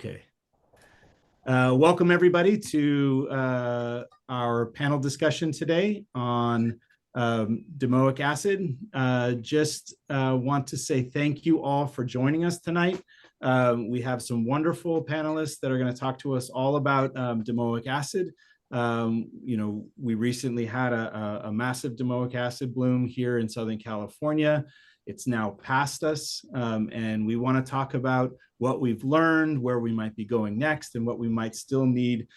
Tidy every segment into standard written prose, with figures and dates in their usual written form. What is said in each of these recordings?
Okay. Welcome everybody to our panel discussion today on domoic acid. Just want to say thank you all for joining us tonight. We have some wonderful panelists that are going to talk to us all about domoic acid. We recently had a massive domoic acid bloom here in Southern California. It's now past us, and we want to talk about what we've learned, where we might be going next, and what we might still need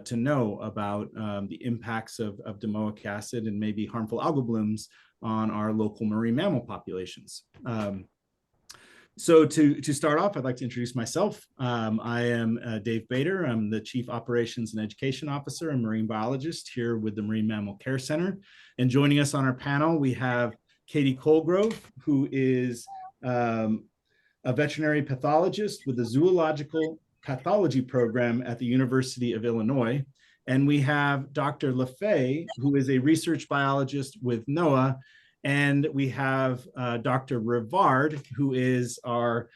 to know about the impacts of domoic acid and maybe harmful algal blooms on our local marine mammal populations. So to start off, I'd like to introduce myself. I am Dave Bader. I'm the Chief Operations and Education Officer and Marine Biologist here with the Marine Mammal Care Center. And joining us on our panel, we have Katie Colgrove, who is a veterinary pathologist with the Zoological Pathology Program at the University of Illinois. And we have Dr. LaFay, who is a research biologist with NOAA. And we have Dr. Rivard, who is our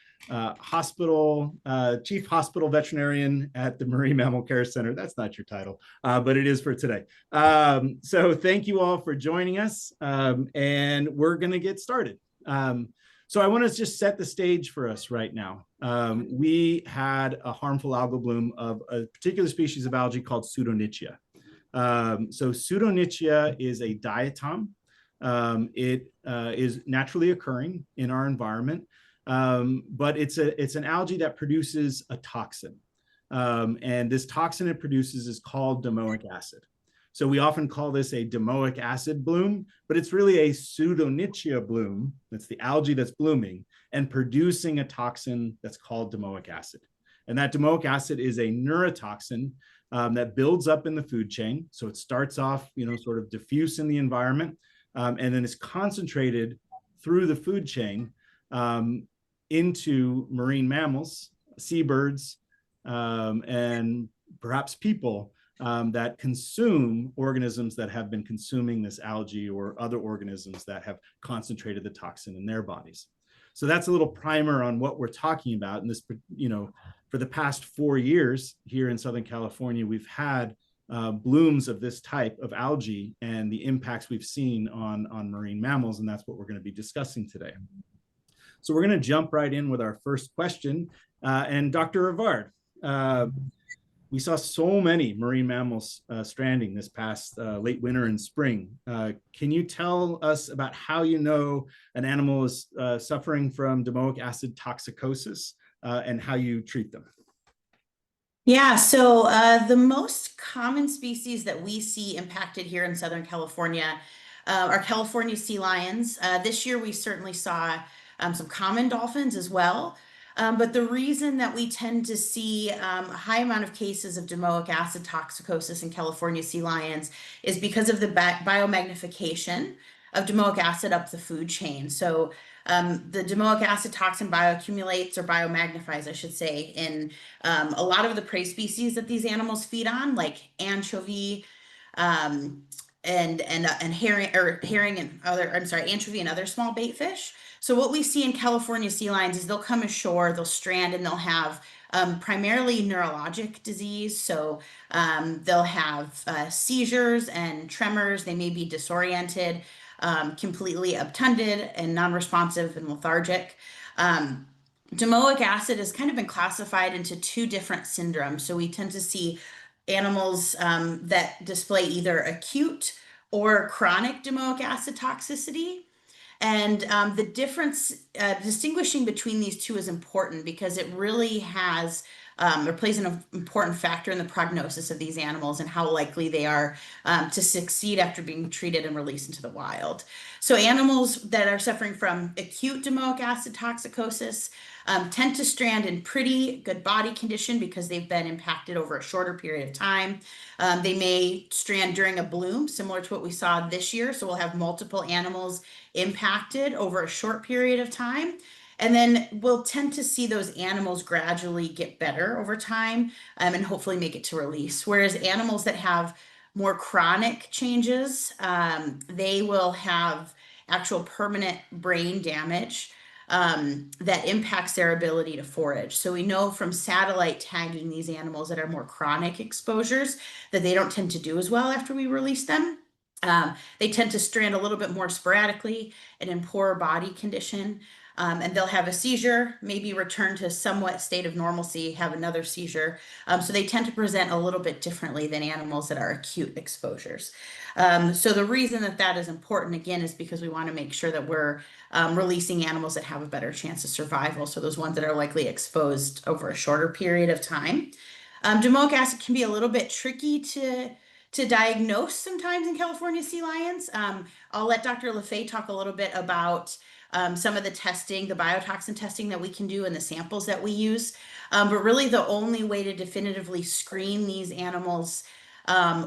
chief hospital veterinarian at the Marine Mammal Care Center. That's not your title, but it is for today. So thank you all for joining us, and we're going to get started. So I want to just set the stage for us right now. We had a harmful algal bloom of a particular species of algae called Pseudonychia. So Pseudonychia is a diatom. It is naturally occurring in our environment, but it's an algae that produces a toxin. And this toxin it produces is called domoic acid. So we often call this a domoic acid bloom, but it's really a Pseudonychia bloom. That's the algae that's blooming and producing a toxin that's called domoic acid. And that domoic acid is a neurotoxin that builds up in the food chain. So it starts off, sort of diffuse in the environment, and then is concentrated through the food chain into marine mammals, seabirds, and perhaps people that consume organisms that have been consuming this algae or other organisms that have concentrated the toxin in their bodies. So that's a little primer on what we're talking about. And this, for the past 4 years here in Southern California, we've had blooms of this type of algae and the impacts we've seen on marine mammals. And that's what we're going to be discussing today. So we're going to jump right in with our first question. And Dr. Rivard, we saw so many marine mammals stranding this past late winter and spring. Can you tell us about how you know an animal is suffering from domoic acid toxicosis and how you treat them? Yeah, so the most common species that we see impacted here in Southern California are California sea lions. This year we certainly saw some common dolphins as well. But the reason that we tend to see a high amount of cases of domoic acid toxicosis in California sea lions is because of the biomagnification of domoic acid up the food chain. So the domoic acid toxin bioaccumulates or biomagnifies, I should say, in a lot of the prey species that these animals feed on, like anchovy, and herring and other, anchovy and other small bait fish. So what we see in California sea lions is they'll come ashore, they'll strand, and they'll have primarily neurologic disease. So they'll have seizures and tremors. They may be disoriented, completely obtunded and non-responsive and lethargic. Domoic acid has kind of been classified into 2 different syndromes. So we tend to see animals that display either acute or chronic domoic acid toxicity. And the difference, distinguishing between these 2 is important because it really has or plays an important factor in the prognosis of these animals and how likely they are to succeed after being treated and released into the wild. So animals that are suffering from acute domoic acid toxicosis tend to strand in pretty good body condition because they've been impacted over a shorter period of time. They may strand during a bloom, similar to what we saw this year. So we'll have multiple animals impacted over a short period of time. And then we'll tend to see those animals gradually get better over time and hopefully make it to release. Whereas animals that have more chronic changes, they will have actual permanent brain damage. that impacts their ability to forage. So we know from satellite tagging these animals that are more chronic exposures that they don't tend to do as well after we release them. They tend to strand a little bit more sporadically and in poorer body condition. And they'll have a seizure, maybe return to somewhat state of normalcy, have another seizure. So they tend to present a little bit differently than animals that are acute exposures. So the reason that that is important, again, is because we want to make sure that we're releasing animals that have a better chance of survival. So those ones that are likely exposed over a shorter period of time. Domoic acid can be a little bit tricky to diagnose sometimes in California sea lions. I'll let Dr. LaFay talk a little bit about some of the testing, the biotoxin testing that we can do and the samples that we use. But really the only way to definitively screen these animals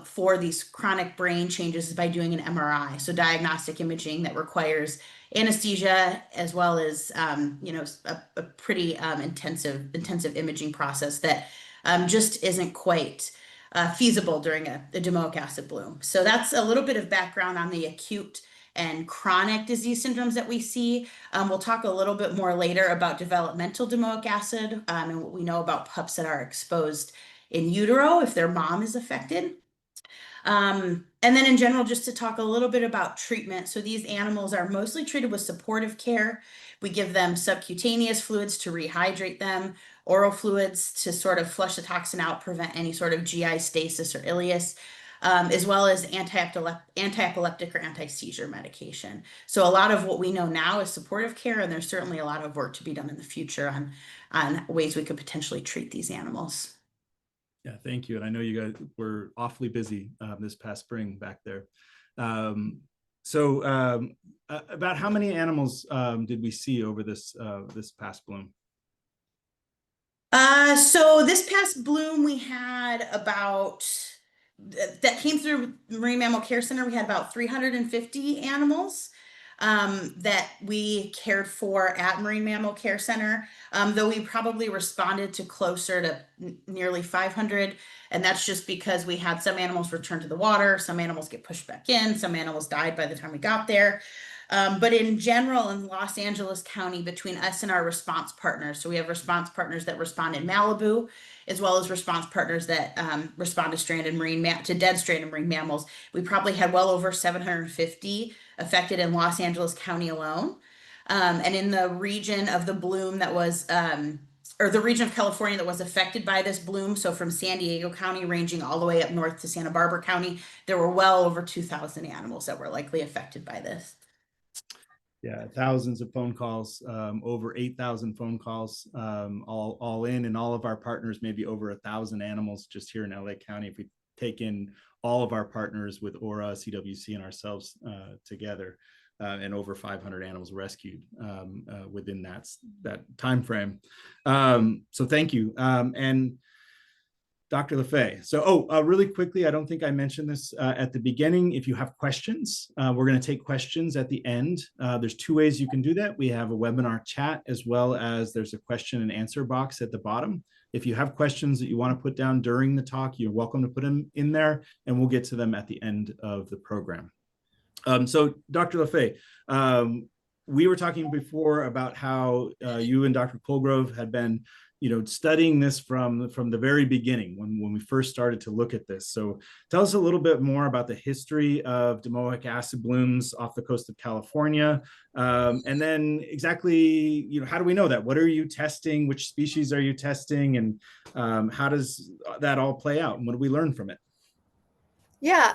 for these chronic brain changes is by doing an MRI. So diagnostic imaging that requires anesthesia as well as a pretty intensive imaging process that just isn't quite feasible during a domoic acid bloom. So that's a little bit of background on the acute and chronic disease syndromes that we see. We'll talk a little bit more later about developmental domoic acid and what we know about pups that are exposed in utero if their mom is affected. And then in general, just to talk a little bit about treatment. So these animals are mostly treated with supportive care. We give them subcutaneous fluids to rehydrate them, oral fluids to sort of flush the toxin out, prevent any sort of GI stasis or ileus, as well as anti-epileptic or anti-seizure medication. So a lot of what we know now is supportive care, and there's certainly a lot of work to be done in the future on ways we could potentially treat these animals. Yeah, thank you. And I know you guys were awfully busy this past spring back there. About how many animals did we see over this past bloom? So this past bloom, we had about that came through Marine Mammal Care Center. We had about 350 animals that we cared for at Marine Mammal Care Center, though we probably responded to closer to nearly 500. And that's just because we had some animals return to the water, some animals get pushed back in, some animals died by the time we got there. But in general, in Los Angeles County, between us and our response partners, so we have response partners that respond in Malibu, as well as response partners that respond to dead stranded marine mammals. We probably had well over 750 affected in Los Angeles County alone. And in the region of the bloom that was, or the region of California that was affected by this bloom, so from San Diego County ranging all the way up north to Santa Barbara County, there were well over 2,000 animals that were likely affected by this. Yeah, thousands of phone calls, over 8,000 phone calls, all in, and all of our partners, maybe over 1,000 animals just here in LA County. If we take in all of our partners with Aura, CWC, and ourselves together, and over 500 animals rescued within that time frame. So thank you. And Dr. LaFay. So, really quickly, I don't think I mentioned this at the beginning. If you have questions, we're going to take questions at the end. There's two ways you can do that. We have a webinar chat, as well as there's a question and answer box at the bottom. If you have questions that you want to put down during the talk, you're welcome to put them in there, and we'll get to them at the end of the program. So, Dr. LaFay, we were talking before about how you and Dr. Colgrove had been studying this from the very beginning when we first started to look at this. So tell us a little bit more about the history of domoic acid blooms off the coast of California. And then exactly, how do we know that? What are you testing? Which species are you testing? And how does that all play out? And what do we learn from it? Yeah,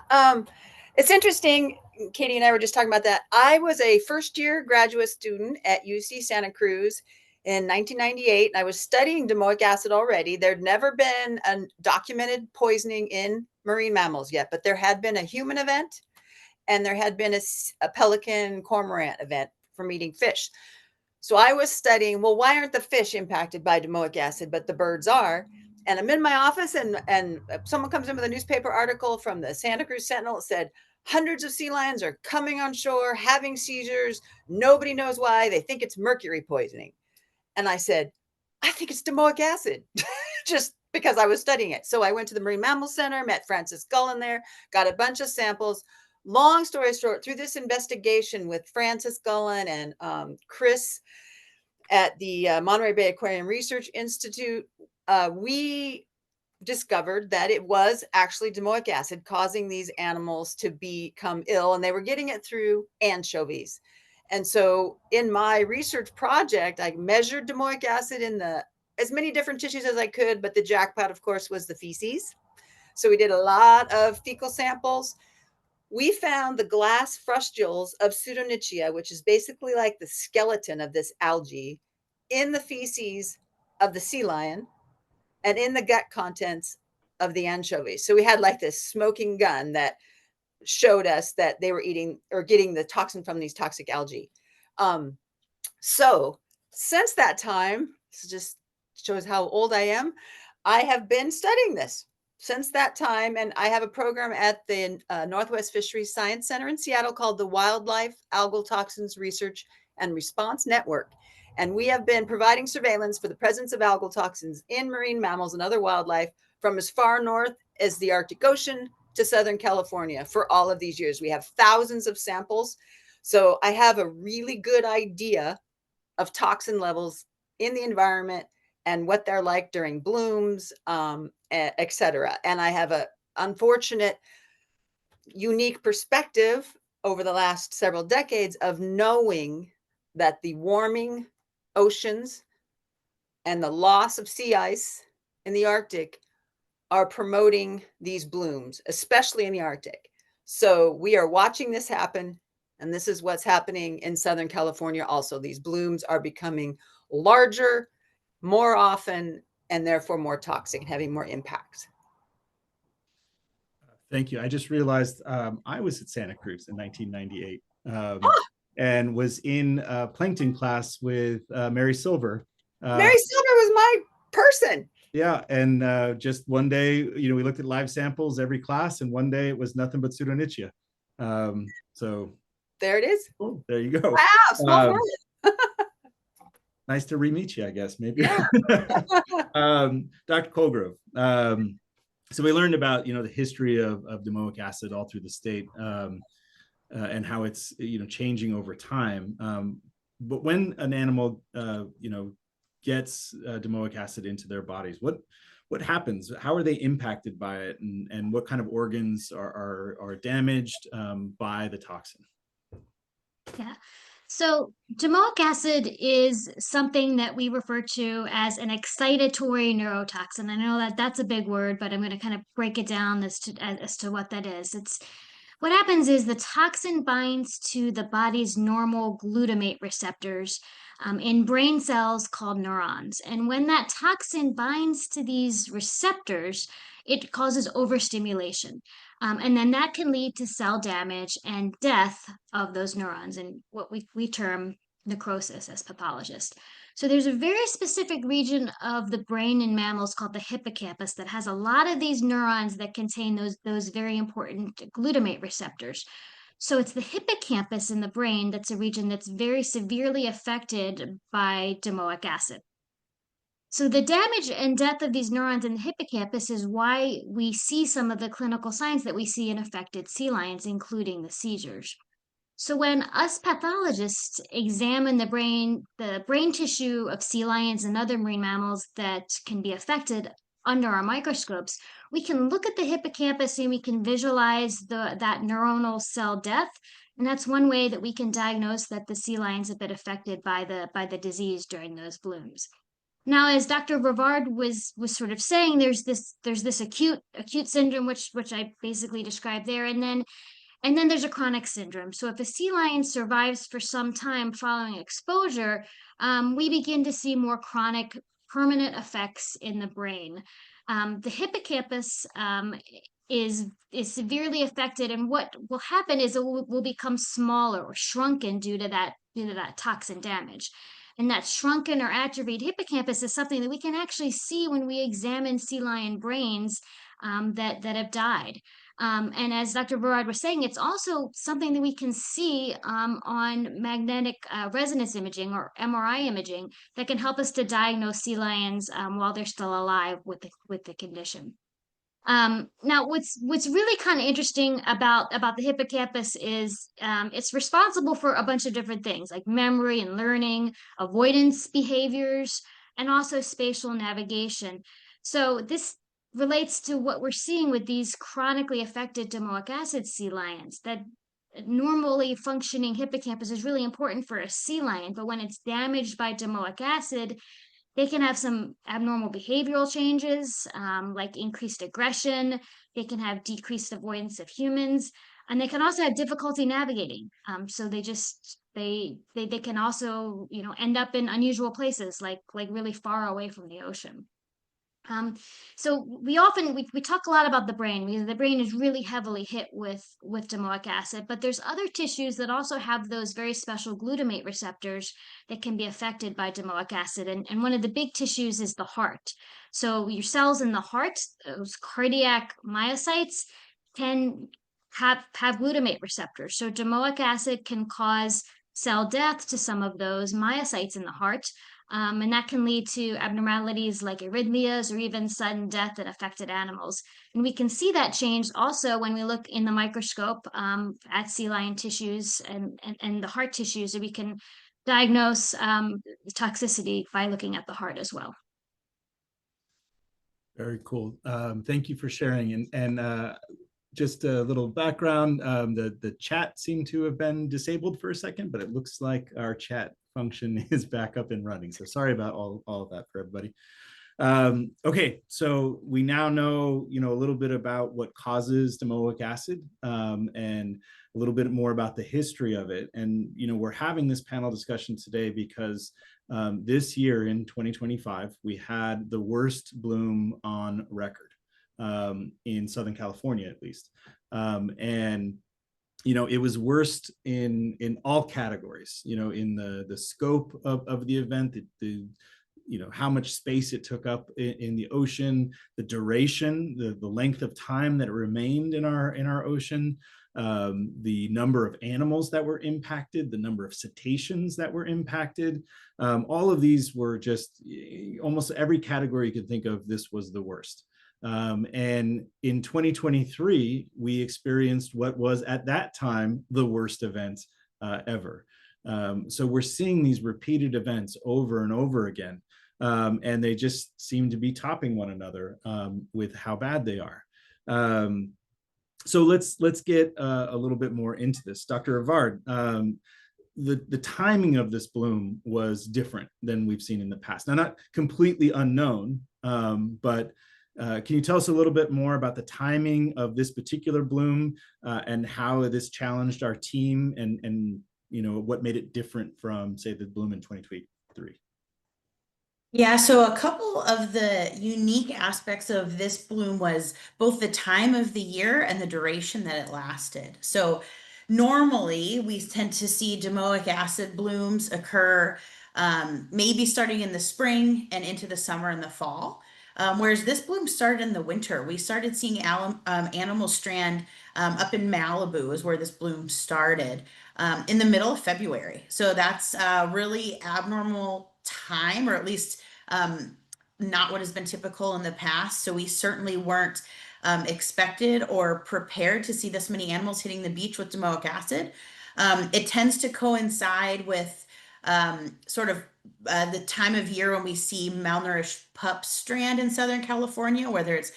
it's interesting. Katie and I were just talking about that. I was a first-year graduate student at UC Santa Cruz in 1998. I was studying domoic acid already. There'd never been a documented poisoning in marine mammals yet, but there had been a human event, and there had been a pelican cormorant event from eating fish. So I was studying, well, why aren't the fish impacted by domoic acid, but the birds are? And I'm in my office, and someone comes in with a newspaper article from the Santa Cruz Sentinel. It said, hundreds of sea lions are coming on shore, having seizures. Nobody knows why. They think it's mercury poisoning. And I said, I think it's domoic acid, just because I was studying it. So I went to the Marine Mammal Center, met Francis Gullen there, got a bunch of samples. Long story short, through this investigation with Francis Gullen and Chris at the Monterey Bay Aquarium Research Institute, we discovered that it was actually domoic acid causing these animals to become ill, and they were getting it through anchovies. And so in my research project, I measured domoic acid in as many different tissues as I could, but the jackpot, of course, was the feces. So we did a lot of fecal samples. We found the glass frustules of Pseudonychia, which is basically like the skeleton of this algae, in the feces of the sea lion and in the gut contents of the anchovies. So we had like this smoking gun that showed us that they were eating or getting the toxin from these toxic algae. So since that time, this just shows how old I am. I have been studying this since that time, and I have a program at the Northwest Fisheries Science Center in Seattle called the Wildlife Algal Toxins Research and Response Network. And we have been providing surveillance for the presence of algal toxins in marine mammals and other wildlife from as far north as the Arctic Ocean to Southern California for all of these years. We have thousands of samples. So I have a really good idea of toxin levels in the environment and what they're like during blooms, et cetera. And I have a unfortunate, unique perspective over the last several decades of knowing that the warming oceans and the loss of sea ice in the Arctic are promoting these blooms, especially in the Arctic. So we are watching this happen. And this is what's happening in Southern California also. These blooms are becoming larger, more often, and therefore more toxic, having more impacts. Thank you. I just realized I was at Santa Cruz in 1998 and was in plankton class with Mary Silver. Mary Silver was my person. Yeah, and just one day, we looked at live samples every class, and one day it was nothing but Pseudonychia. So there it is. Oh, there you go. Wow, small world. Nice to re-meet you, I guess, maybe. Yeah. Dr. Colgrove. So we learned about, the history of domoic acid all through the state and how it's, changing over time. But when an animal, gets domoic acid into their bodies, what happens? How are they impacted by it, and what kind of organs are damaged by the toxin? Yeah. So domoic acid is something that we refer to as an excitatory neurotoxin. I know that that's a big word, but I'm going to kind of break it down as to what that is. What happens is the toxin binds to the body's normal glutamate receptors in brain cells called neurons. And when that toxin binds to these receptors, it causes overstimulation. And then that can lead to cell damage and death of those neurons, and what we term necrosis as pathologists. So there's a very specific region of the brain in mammals called the hippocampus that has a lot of these neurons that contain those very important glutamate receptors. So it's the hippocampus in the brain that's a region that's very severely affected by domoic acid. So the damage and death of these neurons in the hippocampus is why we see some of the clinical signs that we see in affected sea lions, including the seizures. So when us pathologists examine the brain tissue of sea lions and other marine mammals that can be affected under our microscopes, we can look at the hippocampus and we can visualize that neuronal cell death. And that's one way that we can diagnose that the sea lions have been affected by the disease during those blooms. Now, as Dr. Brevard was sort of saying, there's this acute syndrome, which I basically described there, and then there's a chronic syndrome. So if a sea lion survives for some time following exposure, we begin to see more chronic, permanent effects in the brain. The hippocampus is severely affected, and what will happen is it will become smaller or shrunken due to that toxin damage. And that shrunken or atrophied hippocampus is something that we can actually see when we examine sea lion brains that have died. And as Dr. Berard was saying, it's also something that we can see on magnetic resonance imaging or MRI imaging that can help us to diagnose sea lions while they're still alive with the condition. Now, what's really kind of interesting about the hippocampus is it's responsible for a bunch of different things like memory and learning, avoidance behaviors, and also spatial navigation. So this relates to what we're seeing with these chronically affected domoic acid sea lions. That normally functioning hippocampus is really important for a sea lion, but when it's damaged by domoic acid, they can have some abnormal behavioral changes, like increased aggression. They can have decreased avoidance of humans, and they can also have difficulty navigating. So they can also, end up in unusual places, like really far away from the ocean. So we talk a lot about the brain because the brain is really heavily hit with domoic acid, but there's other tissues that also have those very special glutamate receptors that can be affected by domoic acid. And one of the big tissues is the heart. So your cells in the heart, those cardiac myocytes, can have glutamate receptors. So domoic acid can cause cell death to some of those myocytes in the heart. And that can lead to abnormalities like arrhythmias or even sudden death in affected animals. And we can see that change also when we look in the microscope at sea lion tissues and the heart tissues, so we can diagnose toxicity by looking at the heart as well. Very cool. Thank you for sharing. And just a little background, the chat seemed to have been disabled for a second, but it looks like our chat function is back up and running. So sorry about all of that for everybody. Okay, so we now know, a little bit about what causes domoic acid and a little bit more about the history of it. And, we're having this panel discussion today because this year in 2025, we had the worst bloom on record in Southern California, at least. And it was worst in all categories, in the scope of the event, the how much space it took up in the ocean, the duration, the length of time that it remained in our ocean, the number of animals that were impacted, the number of cetaceans that were impacted. All of these were just almost every category you could think of, this was the worst. And in 2023, we experienced what was at that time the worst event ever. So we're seeing these repeated events over and over again, and they just seem to be topping one another with how bad they are. So let's get a little bit more into this. Dr. Avard, the timing of this bloom was different than we've seen in the past. Now, not completely unknown, but can you tell us a little bit more about the timing of this particular bloom and how this challenged our team and what made it different from, say, the bloom in 2023? Yeah, so a couple of the unique aspects of this bloom was both the time of the year and the duration that it lasted. So normally we tend to see domoic acid blooms occur maybe starting in the spring and into the summer and the fall. Whereas this bloom started in the winter. We started seeing animal strand up in Malibu is where this bloom started in the middle of February. So that's a really abnormal time, or at least not what has been typical in the past. So we certainly weren't expected or prepared to see this many animals hitting the beach with domoic acid. It tends to coincide with sort of the time of year when we see malnourished pups strand in Southern California, whether it's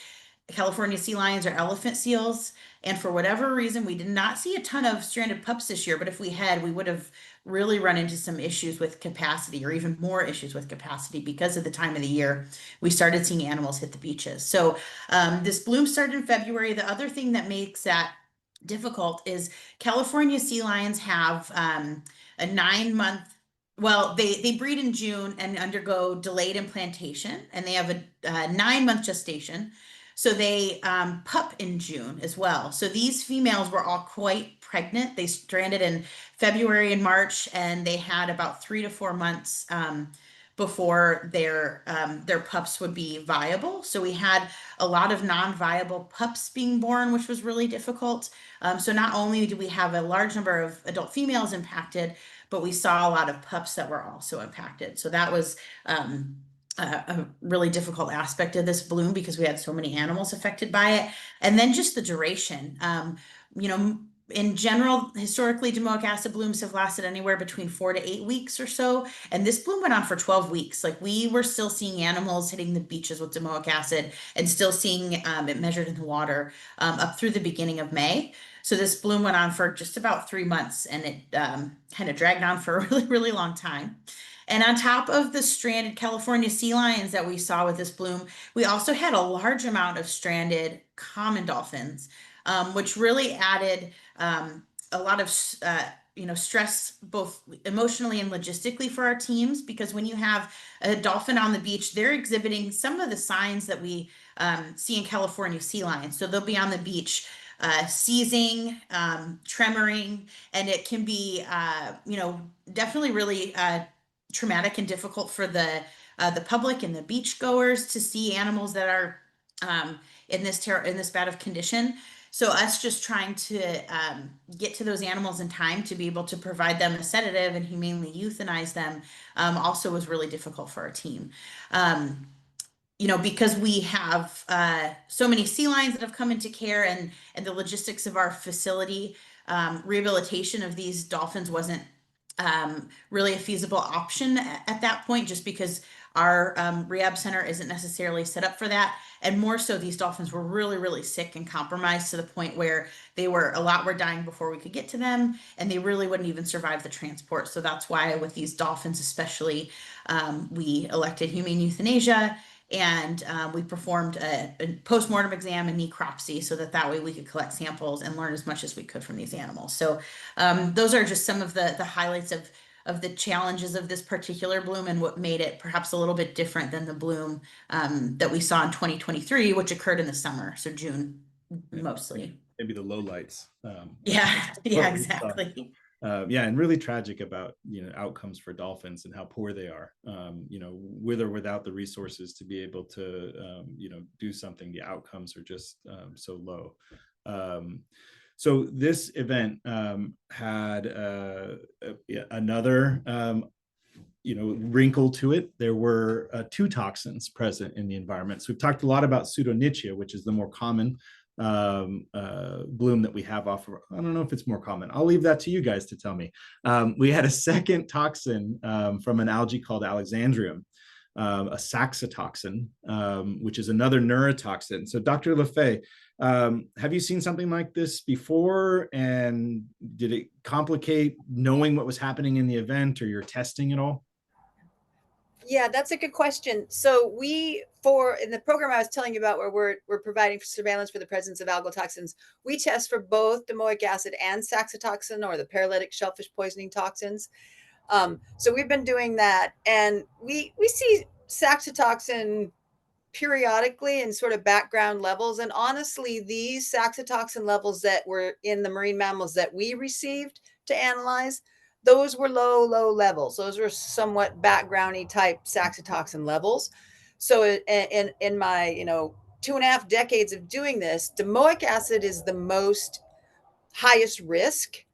California sea lions or elephant seals. And for whatever reason, we did not see a ton of stranded pups this year, but if we had, we would have really run into some issues with capacity, or even more issues with capacity, because of the time of the year we started seeing animals hit the beaches. So this bloom started in February. The other thing that makes that difficult is California sea lions have a 9-month, well, they breed in June and undergo delayed implantation, and they have a 9-month gestation. So they pup in June as well. So these females were all quite pregnant. They stranded in February and March, and they had about 3 to 4 months before their pups would be viable. So we had a lot of non-viable pups being born, which was really difficult. So not only did we have a large number of adult females impacted, but we saw a lot of pups that were also impacted. So that was a really difficult aspect of this bloom because we had so many animals affected by it. And then just the duration. You know, in general, historically, domoic acid blooms have lasted anywhere between 4 to 8 weeks or so. And this bloom went on for 12 weeks. Like we were still seeing animals hitting the beaches with domoic acid and still seeing it measured in the water up through the beginning of May. So this bloom went on for just about 3 months, and it kind of dragged on for a really, really long time. And on top of the stranded California sea lions that we saw with this bloom, we also had a large amount of stranded common dolphins, which really added a lot of stress both emotionally and logistically for our teams, because when you have a dolphin on the beach, they're exhibiting some of the signs that we see in California sea lions. So they'll be on the beach seizing, tremoring, and it can be definitely really traumatic and difficult for the public and the beach goers to see animals that are in this bad of condition. So us just trying to get to those animals in time to be able to provide them a sedative and humanely euthanize them also was really difficult for our team. Because we have so many sea lions that have come into care, and the logistics of our facility, rehabilitation of these dolphins wasn't really a feasible option at that point, just because our rehab center isn't necessarily set up for that. And more so, these dolphins were really, really sick and compromised to the point where a lot were dying before we could get to them, and they really wouldn't even survive the transport. So that's why with these dolphins especially, we elected humane euthanasia, and we performed a post-mortem exam and necropsy so that way we could collect samples and learn as much as we could from these animals. So those are just some of the highlights of the challenges of this particular bloom and what made it perhaps a little bit different than the bloom that we saw in 2023, which occurred in the summer, so June mostly. Maybe the lowlights. Yeah, exactly. And really tragic about outcomes for dolphins and how poor they are. With or without the resources to be able to do something, the outcomes are just so low. So this event had another wrinkle to it. There were 2 toxins present in the environment. So we've talked a lot about pseudonychia, which is the more common bloom that we have off of. I don't know if it's more common. I'll leave that to you guys to tell me. We had a second toxin from an algae called Alexandrium, a saxitoxin, which is another neurotoxin. So Dr. Lefay, have you seen something like this before? And did it complicate knowing what was happening in the event or your testing at all? Yeah, that's a good question. So in the program I was telling you about, where we're providing surveillance for the presence of algal toxins, we test for both domoic acid and saxitoxin, or the paralytic shellfish poisoning toxins. So we've been doing that, and we see saxitoxin periodically in sort of background levels. And honestly, these saxitoxin levels that were in the marine mammals that we received to analyze, those were low levels. Those were somewhat backgroundy type saxitoxin levels. So in my 2.5 decades of doing this, domoic acid is the most highest risk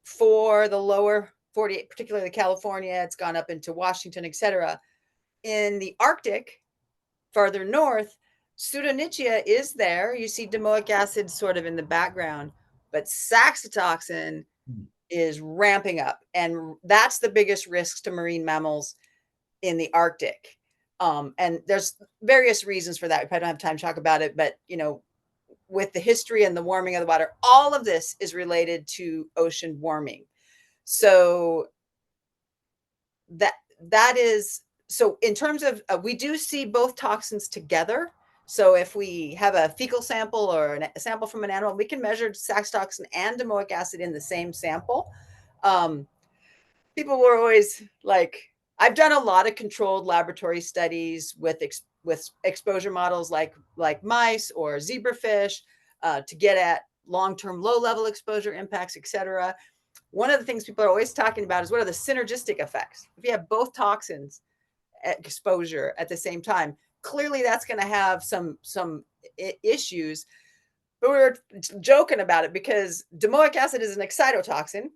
for the lower 48, particularly California. It's gone up into Washington, etc. In the Arctic, farther north, pseudonychia is there. You see domoic acid sort of in the background, but saxitoxin is ramping up, and that's the biggest risk to marine mammals in the Arctic. And there's various reasons for that. We probably don't have time to talk about it, but with the history and the warming of the water, all of this is related to ocean warming. So that is, so in terms of, we do see both toxins together. So if we have a fecal sample or a sample from an animal, we can measure saxitoxin and domoic acid in the same sample. People were always like, I've done a lot of controlled laboratory studies with exposure models like mice or zebrafish to get at long-term low-level exposure impacts, etc. One of the things people are always talking about is what are the synergistic effects? If you have both toxins at exposure at the same time, clearly that's going to have some issues. But we were joking about it because domoic acid is an excitotoxin.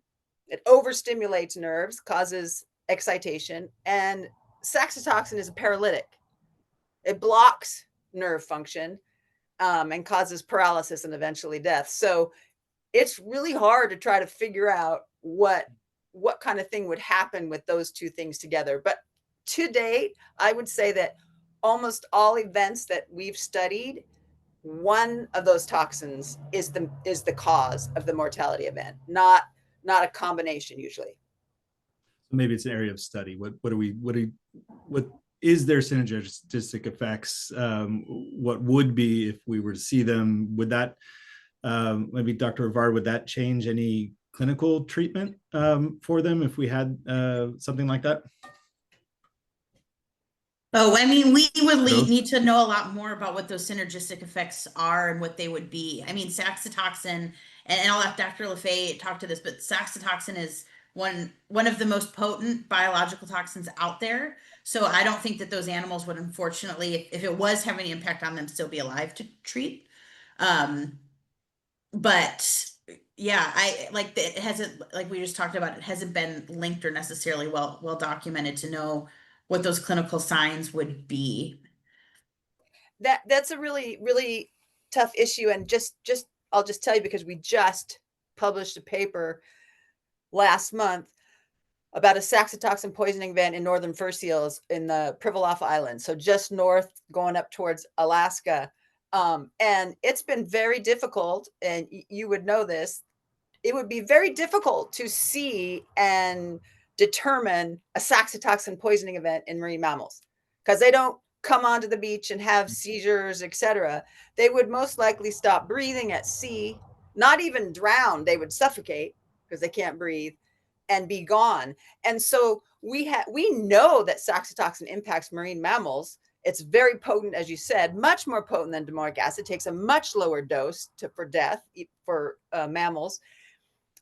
It overstimulates nerves, causes excitation, and saxitoxin is a paralytic. it blocks nerve function, and causes paralysis and eventually death. So it's really hard to try to figure out what kind of thing would happen with those two things together. But to date, I would say that almost all events that we've studied, one of those toxins is the cause of the mortality event, not a combination usually. Maybe it's an area of study. What is there synergistic effects? What would be if we were to see them? Would that maybe Dr. Rivard, would that change any clinical treatment for them if we had something like that? Oh, I mean, we would need to know a lot more about what those synergistic effects are and what they would be. I mean, saxitoxin, and I'll let Dr. LaFay talk to this, but saxitoxin is one of the most potent biological toxins out there. So I don't think that those animals would, unfortunately, if it was having an impact on them, still be alive to treat. But yeah, I like it hasn't, like we just talked about, it hasn't been linked or necessarily well documented to know what those clinical signs would be. That's a really tough issue. And I'll just tell you, because we just published a paper last month about a saxitoxin poisoning event in northern fur seals in the Pribilof Islands, so just north going up towards Alaska. And it's been very difficult, and you would know this, it would be very difficult to see and determine a saxitoxin poisoning event in marine mammals, because they don't come onto the beach and have seizures, etc. They would most likely stop breathing at sea, not even drown, they would suffocate because they can't breathe and be gone. And so we know that saxitoxin impacts marine mammals. It's very potent, as you said, much more potent than domoic acid. It takes a much lower dose for death for mammals.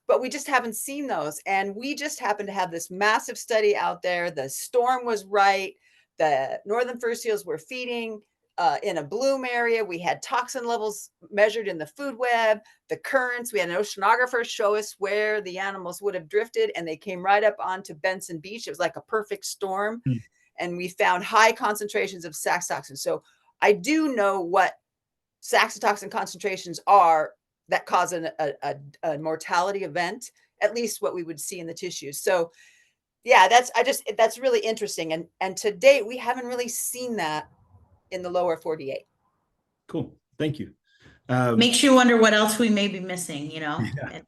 But we just haven't seen those. And we just happen to have this massive study out there. The storm was right. The northern fur seals were feeding in a bloom area. We had toxin levels measured in the food web, the currents. We had an oceanographer show us where the animals would have drifted, and they came right up onto Benson Beach. It was like a perfect storm. And we found high concentrations of saxitoxin. So I do know what saxitoxin concentrations are that cause a mortality event, at least what we would see in the tissues. So yeah, that's really interesting. And to date, we haven't really seen that in the lower 48. Cool. Thank you. Makes you wonder what else we may be missing, you know? Yeah.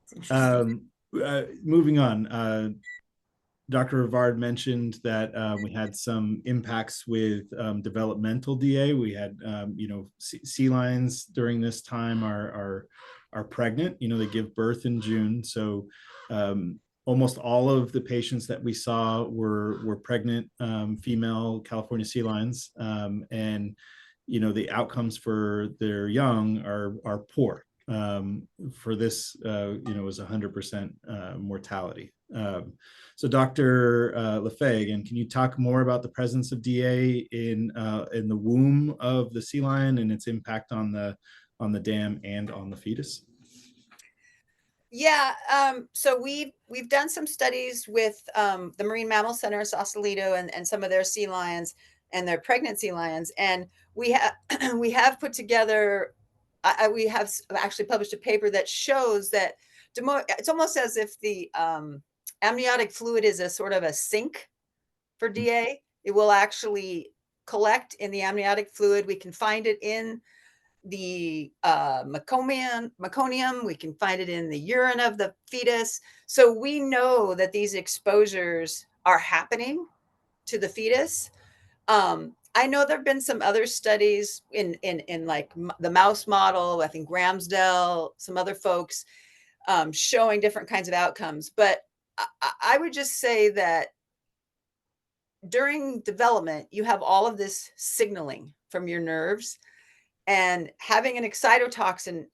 It's interesting. Moving on, Dr. Rivard mentioned that we had some impacts with developmental DA. We had, sea lions during this time are pregnant. They give birth in June, so almost all of the patients that we saw were pregnant female California sea lions, and the outcomes for their young are poor. For this, was 100% mortality. So Dr. LaFay, again, can you talk more about the presence of DA in the womb of the sea lion and its impact on the dam and on the fetus? Yeah, so we've done some studies with the Marine Mammal Center in Sausalito and some of their sea lions and their pregnant sea lions, and we have put together. We have actually published a paper that shows that it's almost as if the amniotic fluid is a sort of a sink for DA. It will actually collect in the amniotic fluid. We can find it in the meconium. We can find it in the urine of the fetus. So we know that these exposures are happening to the fetus. I know there have been some other studies in like the mouse model, I think Ramsdell, some other folks, showing different kinds of outcomes. But I would just say that during development, you have all of this signaling from your nerves, and having an excitotoxin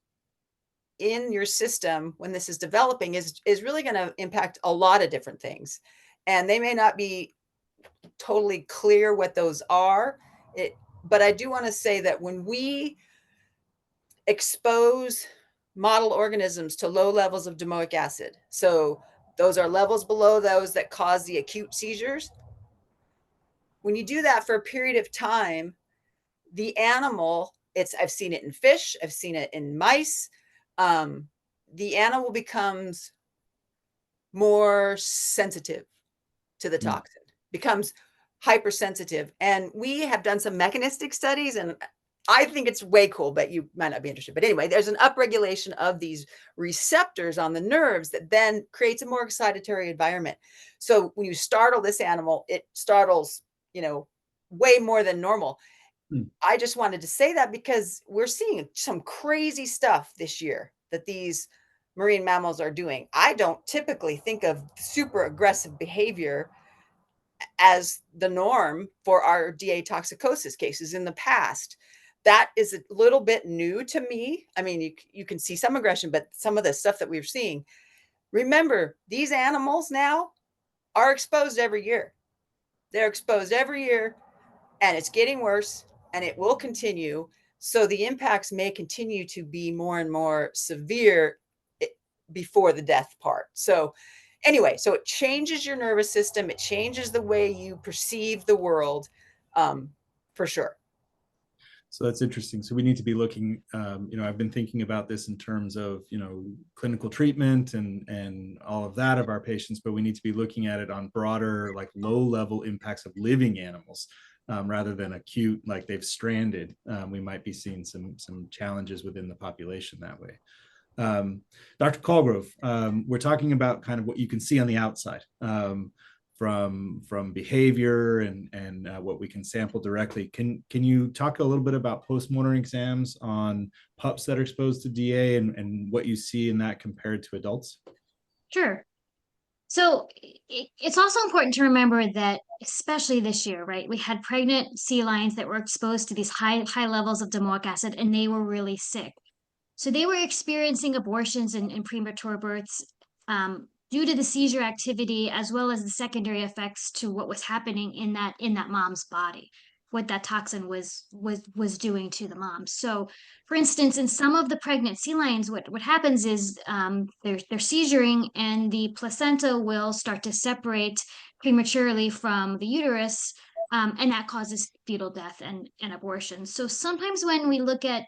in your system when this is developing is really going to impact a lot of different things. And they may not be totally clear what those are. But I do want to say that when we expose model organisms to low levels of domoic acid, so those are levels below those that cause the acute seizures, when you do that for a period of time, the animal, I've seen it in fish, I've seen it in mice. The animal becomes more sensitive to the toxin, becomes hypersensitive. And we have done some mechanistic studies, and I think it's way cool, but you might not be interested. But anyway, there's an upregulation of these receptors on the nerves that then creates a more excitatory environment. So when you startle this animal, it startles, way more than normal. I just wanted to say that because we're seeing some crazy stuff this year that these marine mammals are doing. I don't typically think of super aggressive behavior as the norm for our DA toxicosis cases in the past. That is a little bit new to me. I mean, you can see some aggression, but some of the stuff that we're seeing, remember, these animals now are exposed every year. They're exposed every year, and it's getting worse, and it will continue. So the impacts may continue to be more and more severe before the death part. So anyway, so it changes your nervous system. It changes the way you perceive the world, for sure. So that's interesting. So we need to be looking, I've been thinking about this in terms of, clinical treatment and all of that of our patients, but we need to be looking at it on broader, like low level impacts of living animals, rather than acute, like they've stranded. We might be seeing some challenges within the population that way. Dr. Colgrove, we're talking about kind of what you can see on the outside, from behavior and what we can sample directly. Can you talk a little bit about postmortem exams on pups that are exposed to DA and what you see in that compared to adults? Sure. So it's also important to remember that, especially this year, right? We had pregnant sea lions that were exposed to these high levels of domoic acid, and they were really sick. So they were experiencing abortions and premature births, due to the seizure activity, as well as the secondary effects to what was happening in that mom's body, what that toxin was doing to the mom. So, for instance, in some of the pregnant sea lions, what happens is, they're seizuring, and the placenta will start to separate prematurely from the uterus. And that causes fetal death and abortion. So sometimes when we look at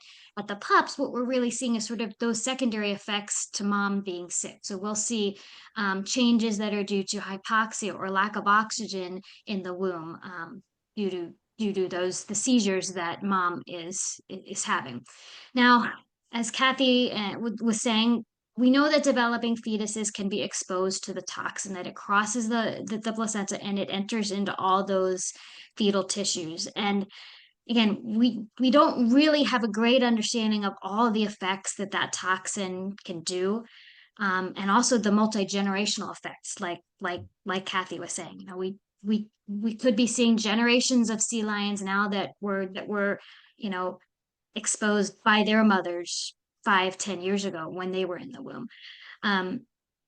the pups, what we're really seeing is sort of those secondary effects to mom being sick. So we'll see changes that are due to hypoxia or lack of oxygen in the womb, due to the seizures that mom is having. Now, as Kathy was saying, we know that developing fetuses can be exposed to the toxin, that it crosses the placenta and it enters into all those fetal tissues. And again, we don't really have a great understanding of all the effects that toxin can do, and also the multi-generational effects, like Kathy was saying. We could be seeing generations of sea lions now that were exposed by their mothers 5-10 years ago when they were in the womb.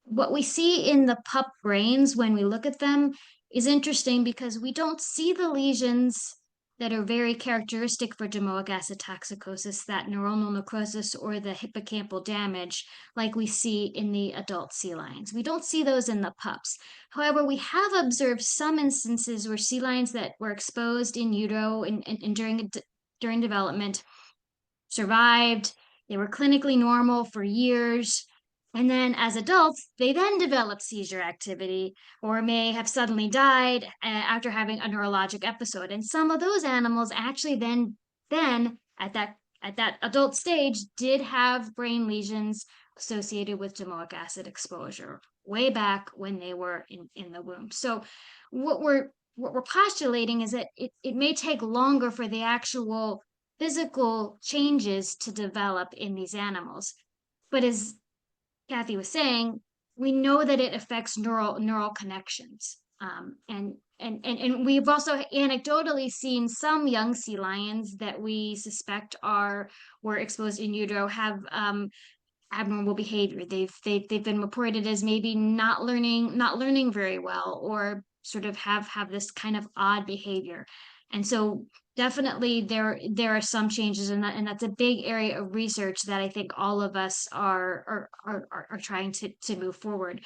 What we see in the pup brains when we look at them is interesting because we don't see the lesions that are very characteristic for domoic acid toxicosis, that neuronal necrosis or the hippocampal damage, like we see in the adult sea lions. We don't see those in the pups. However, we have observed some instances where sea lions that were exposed in utero and during development survived. They were clinically normal for years. And then as adults, they then develop seizure activity or may have suddenly died after having a neurologic episode. And some of those animals actually then at that adult stage did have brain lesions associated with domoic acid exposure way back when they were in the womb. So what we're postulating is that it may take longer for the actual physical changes to develop in these animals. But as Kathy was saying, we know that it affects neural connections. And we've also anecdotally seen some young sea lions that we suspect were exposed in utero have abnormal behavior. They've been reported as maybe not learning very well, or sort of have this kind of odd behavior. And so definitely there are some changes, and that's a big area of research that I think all of us are trying to move forward.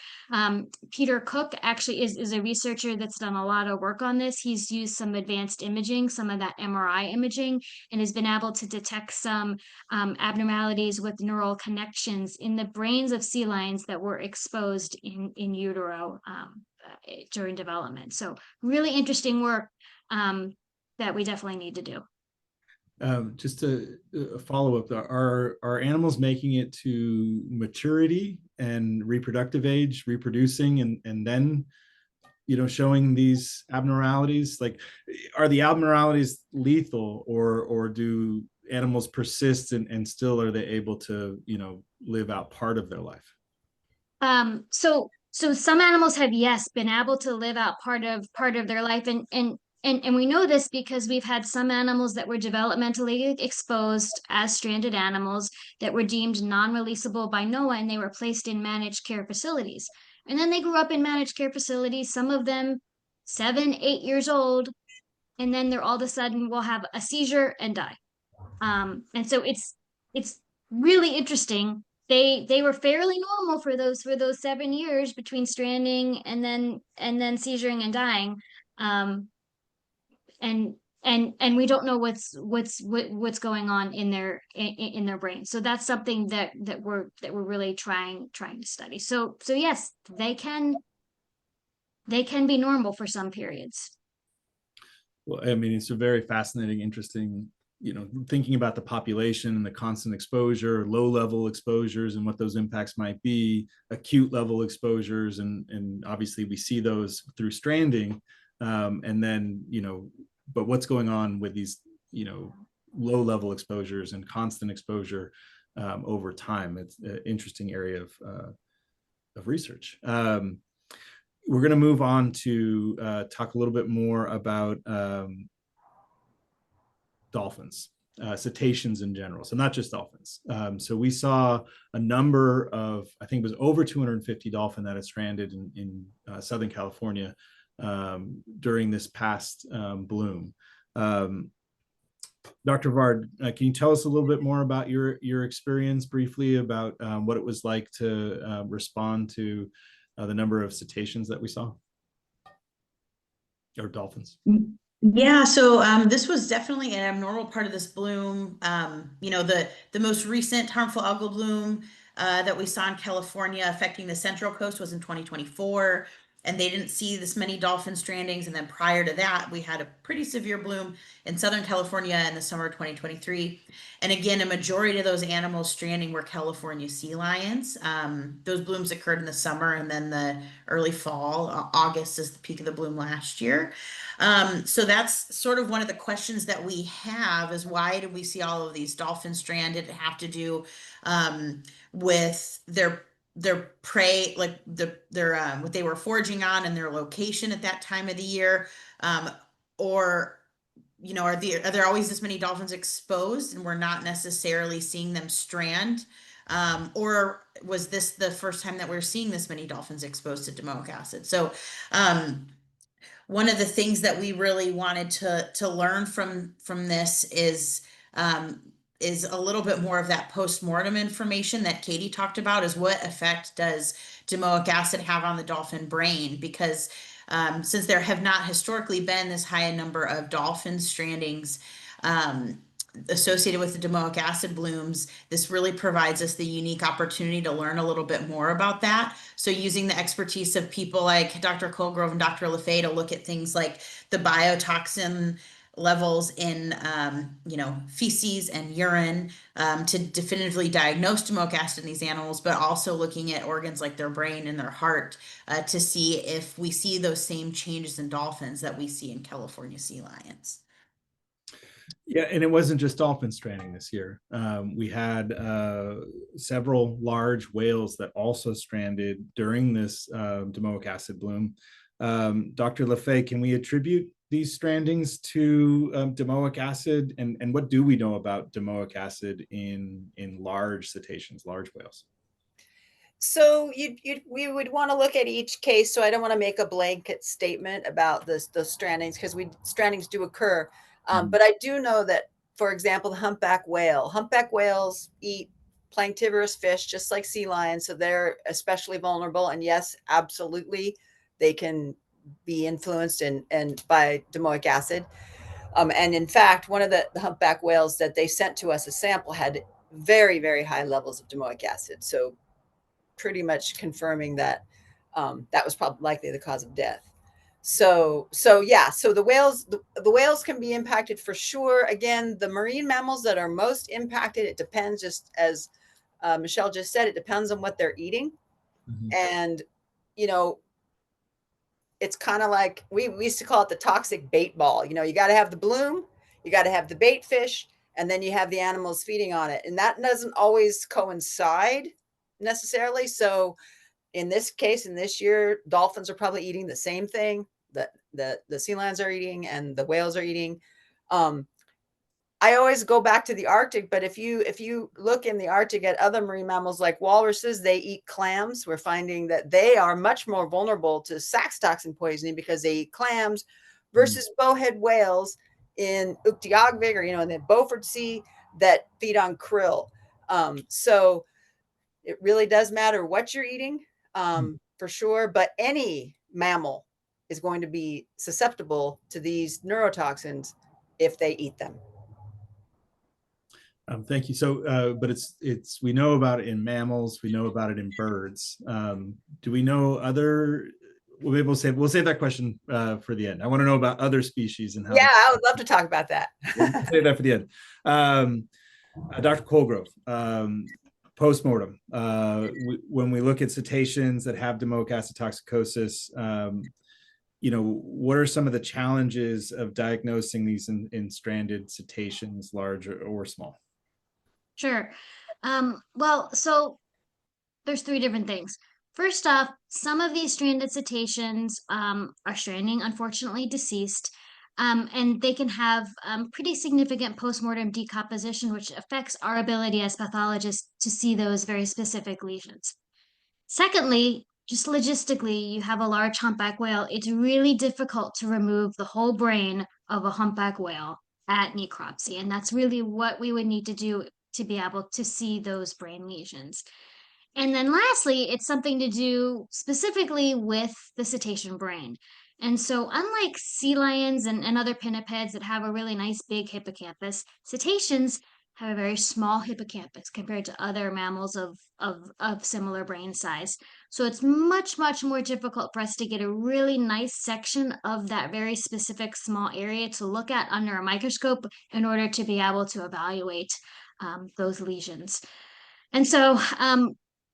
Peter Cook actually is a researcher that's done a lot of work on this. He's used some advanced imaging, some of that MRI imaging, and has been able to detect some abnormalities with neural connections in the brains of sea lions that were exposed in utero during development. So really interesting work that we definitely need to do. Just to follow up, are animals making it to maturity and reproductive age, reproducing, and then showing these abnormalities? Like, are the abnormalities lethal, or do animals persist and still are they able to live out part of their life? So some animals have, yes, been able to live out part of their life, and we know this because we've had some animals that were developmentally exposed as stranded animals that were deemed non-releasable by NOAA, and they were placed in managed care facilities. And then they grew up in managed care facilities, some of them 7, 8 years old, and then they're all of a sudden will have a seizure and die. And so it's really interesting. They were fairly normal for those 7 years between stranding and then seizuring and dying. Um, and and we don't know what's going on in their brain. So that's something that we're really trying to study. So yes, they can be normal for some periods. Well, I mean, it's a very fascinating, interesting, thinking about the population and the constant exposure, low level exposures and what those impacts might be, acute level exposures. And obviously we see those through stranding. And then, but what's going on with these, low level exposures and constant exposure over time? It's an interesting area of research. We're going to move on to talk a little bit more about dolphins, cetaceans in general. So not just dolphins. So we saw a number of, I think it was over 250 dolphin that had stranded in Southern California during this past bloom. Dr. Vard, can you tell us a little bit more about your experience briefly about what it was like to respond to the number of cetaceans that we saw, or dolphins? Yeah, so this was definitely an abnormal part of this bloom. The most recent harmful algal bloom that we saw in California affecting the Central Coast was in 2024, and they didn't see this many dolphin strandings. And then prior to that, we had a pretty severe bloom in Southern California in the summer of 2023. And again, a majority of those animals stranding were California sea lions. Those blooms occurred in the summer, and then the early fall. August is the peak of the bloom last year. So that's sort of one of the questions that we have, is why did we see all of these dolphins stranded? It have to do with their prey, like their what they were foraging on and their location at that time of the year, or are there always this many dolphins exposed and we're not necessarily seeing them strand, or was this the first time that we're seeing this many dolphins exposed to domoic acid? So one of the things that we really wanted to learn from this is a little bit more of that post-mortem information that Katie talked about, is what effect does domoic acid have on the dolphin brain? Because since there have not historically been this high a number of dolphin strandings associated with the domoic acid blooms, this really provides us the unique opportunity to learn a little bit more about that. So using the expertise of people like Dr. Colgrove and Dr. Lefay to look at things like the biotoxin levels in feces and urine to definitively diagnose domoic acid in these animals, but also looking at organs like their brain and their heart to see if we see those same changes in dolphins that we see in California sea lions. Yeah, and it wasn't just dolphin stranding this year. We had several large whales that also stranded during this domoic acid bloom. Dr. Lefay, can we attribute these strandings to domoic acid? And what do we know about domoic acid in large cetaceans, large whales? So we would want to look at each case. So I don't want to make a blanket statement about those strandings, because strandings do occur. But I do know that, for example, the humpback whales eat planktivorous fish just like sea lions, so they're especially vulnerable. And yes, absolutely, they can be influenced and by domoic acid. And in fact, one of the humpback whales that they sent to us a sample had very, very high levels of domoic acid. So pretty much confirming that that was probably likely the cause of death. So yeah, so the whales can be impacted for sure. Again, the marine mammals that are most impacted, it depends, just as Michelle just said, it depends on what they're eating. Mhm. And, you know, it's kind of like we used to call it the toxic bait ball. You know, you got to have the bloom, you got to have the bait fish, and then you have the animals feeding on it. And that doesn't always coincide necessarily. So in this case, in this year, dolphins are probably eating the same thing that the sea lions are eating and the whales are eating. I always go back to the Arctic, but if you look in the Arctic at other marine mammals like walruses, they eat clams. We're finding that they are much more vulnerable to saxitoxin poisoning because they eat clams versus bowhead whales in Uktiagvik, or in the Beaufort Sea, that feed on krill. So it really does matter what you're eating, for sure. But any mammal is going to be susceptible to these neurotoxins if they eat them. Thank you. So, but we know about it in mammals. We know about it in birds. Do we know other? We'll save that question for the end. I want to know about other species and how. Yeah, I would love to talk about that. We'll save that for the end. Dr. Colgrove, postmortem. When we look at cetaceans that have domoic acid toxicosis, what are some of the challenges of diagnosing these in stranded cetaceans, large or small? Sure. Well, so there's three different things. First off, some of these stranded cetaceans are stranding, unfortunately deceased, and they can have pretty significant postmortem decomposition, which affects our ability as pathologists to see those very specific lesions. Secondly, just logistically, you have a large humpback whale. It's really difficult to remove the whole brain of a humpback whale at necropsy, and that's really what we would need to do to be able to see those brain lesions. And then lastly, it's something to do specifically with the cetacean brain. And so, unlike sea lions and other pinnipeds that have a really nice big hippocampus, cetaceans have a very small hippocampus compared to other mammals of similar brain size. So it's much, much more difficult for us to get a really nice section of that very specific small area to look at under a microscope in order to be able to evaluate those lesions. And so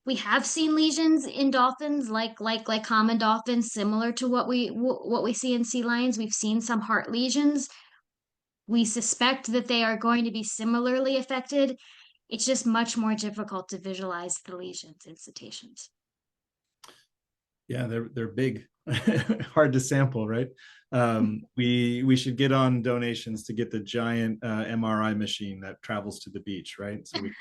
we have seen lesions in dolphins, like common dolphins, similar to what we see in sea lions. We've seen some heart lesions. We suspect that they are going to be similarly affected. It's just much more difficult to visualize the lesions in cetaceans. Yeah, they're big, hard to sample, right? We should get on donations to get the giant MRI machine that travels to the beach, right? So we.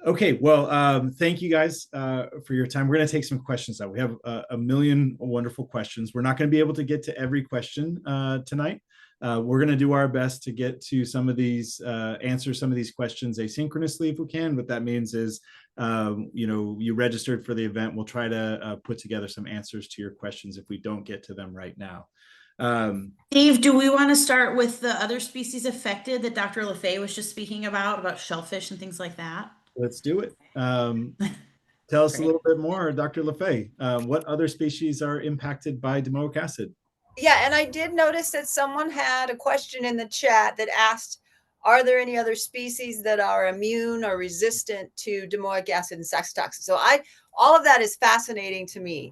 Okay, well, thank you guys for your time. We're going to take some questions now. We have a million wonderful questions. We're not going to be able to get to every question tonight. We're going to do our best to get to some of these, answer some of these questions asynchronously if we can. What that means is, you registered for the event. We'll try to put together some answers to your questions if we don't get to them right now. Dave, do we want to start with the other species affected that Dr. LaFay was just speaking about shellfish and things like that? Let's do it. Tell us a little bit more, Dr. LaFay. What other species are impacted by domoic acid? Yeah, and I did notice that someone had a question in the chat that asked, are there any other species that are immune or resistant to domoic acid and saxitoxin? So all of that is fascinating to me.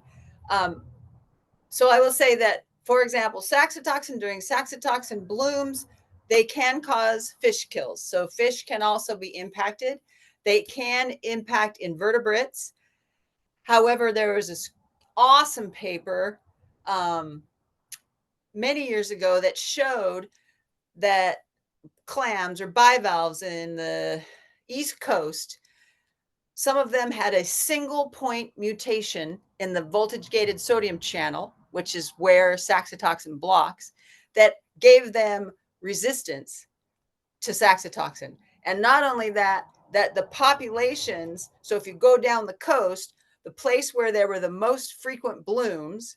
So I will say that, for example, saxitoxin, during saxitoxin blooms, they can cause fish kills. So fish can also be impacted. They can impact invertebrates. However, there was this awesome paper many years ago that showed that clams or bivalves in the East Coast, some of them had a single point mutation in the voltage gated sodium channel, which is where saxitoxin blocks, that gave them resistance to saxitoxin. And not only that, that the populations, so if you go down the coast, the place where there were the most frequent blooms,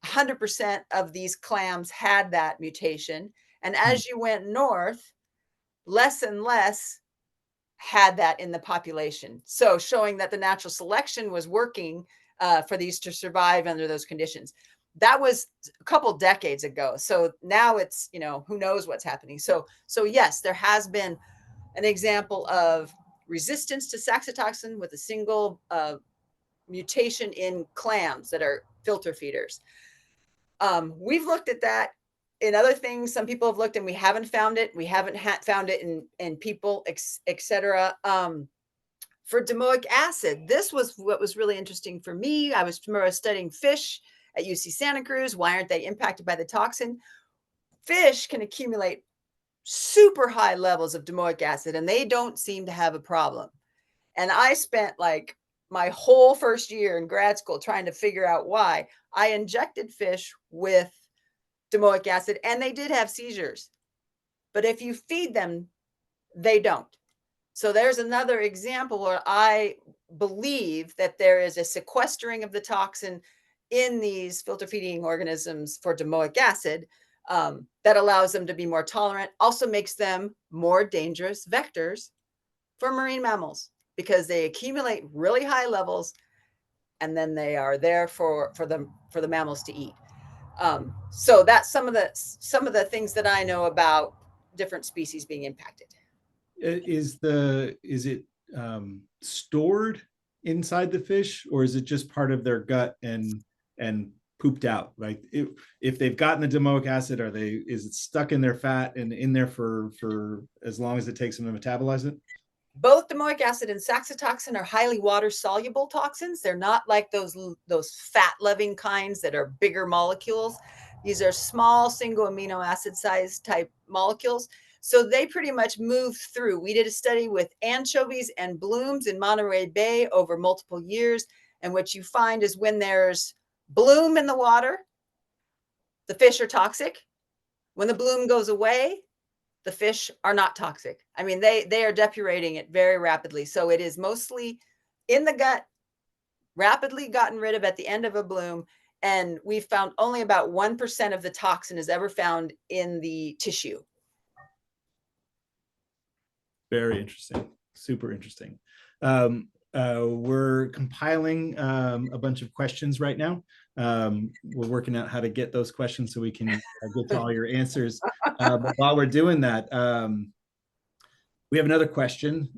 100% of these clams had that mutation. And as you went north, less and less had that in the population. So showing that the natural selection was working for these to survive under those conditions. That was a couple decades ago. So now it's, who knows what's happening. So yes, there has been an example of resistance to saxitoxin with a single mutation in clams that are filter feeders. We've looked at that in other things. Some people have looked and we haven't found it. We haven't found it in people, etc. For domoic acid, this was what was really interesting for me. I was studying fish at UC Santa Cruz. Why aren't they impacted by the toxin? Fish can accumulate super high levels of domoic acid and they don't seem to have a problem. And I spent like my whole first year in grad school trying to figure out why. I injected fish with domoic acid and they did have seizures. But if you feed them, they don't. So there's another example where I believe that there is a sequestering of the toxin in these filter feeding organisms for domoic acid that allows them to be more tolerant, also makes them more dangerous vectors for marine mammals because they accumulate really high levels and then they are there for the mammals to eat. So that's some of the things that I know about different species being impacted. Is it stored inside the fish, or is it just part of their gut and pooped out? Like if they've gotten the domoic acid, is it stuck in their fat and in there for as long as it takes them to metabolize it? Both domoic acid and saxitoxin are highly water soluble toxins. They're not like those fat loving kinds that are bigger molecules. These are small single amino acid size type molecules. So they pretty much move through. We did a study with anchovies and blooms in Monterey Bay over multiple years. And what you find is when there's bloom in the water, the fish are toxic. When the bloom goes away, the fish are not toxic. I mean, they are depurating it very rapidly. So it is mostly in the gut, rapidly gotten rid of at the end of a bloom. And we've found only about 1% of the toxin is ever found in the tissue. Very interesting. Super interesting. We're compiling a bunch of questions right now. We're working out how to get those questions so we can get to all your answers. But while we're doing that, we have another question.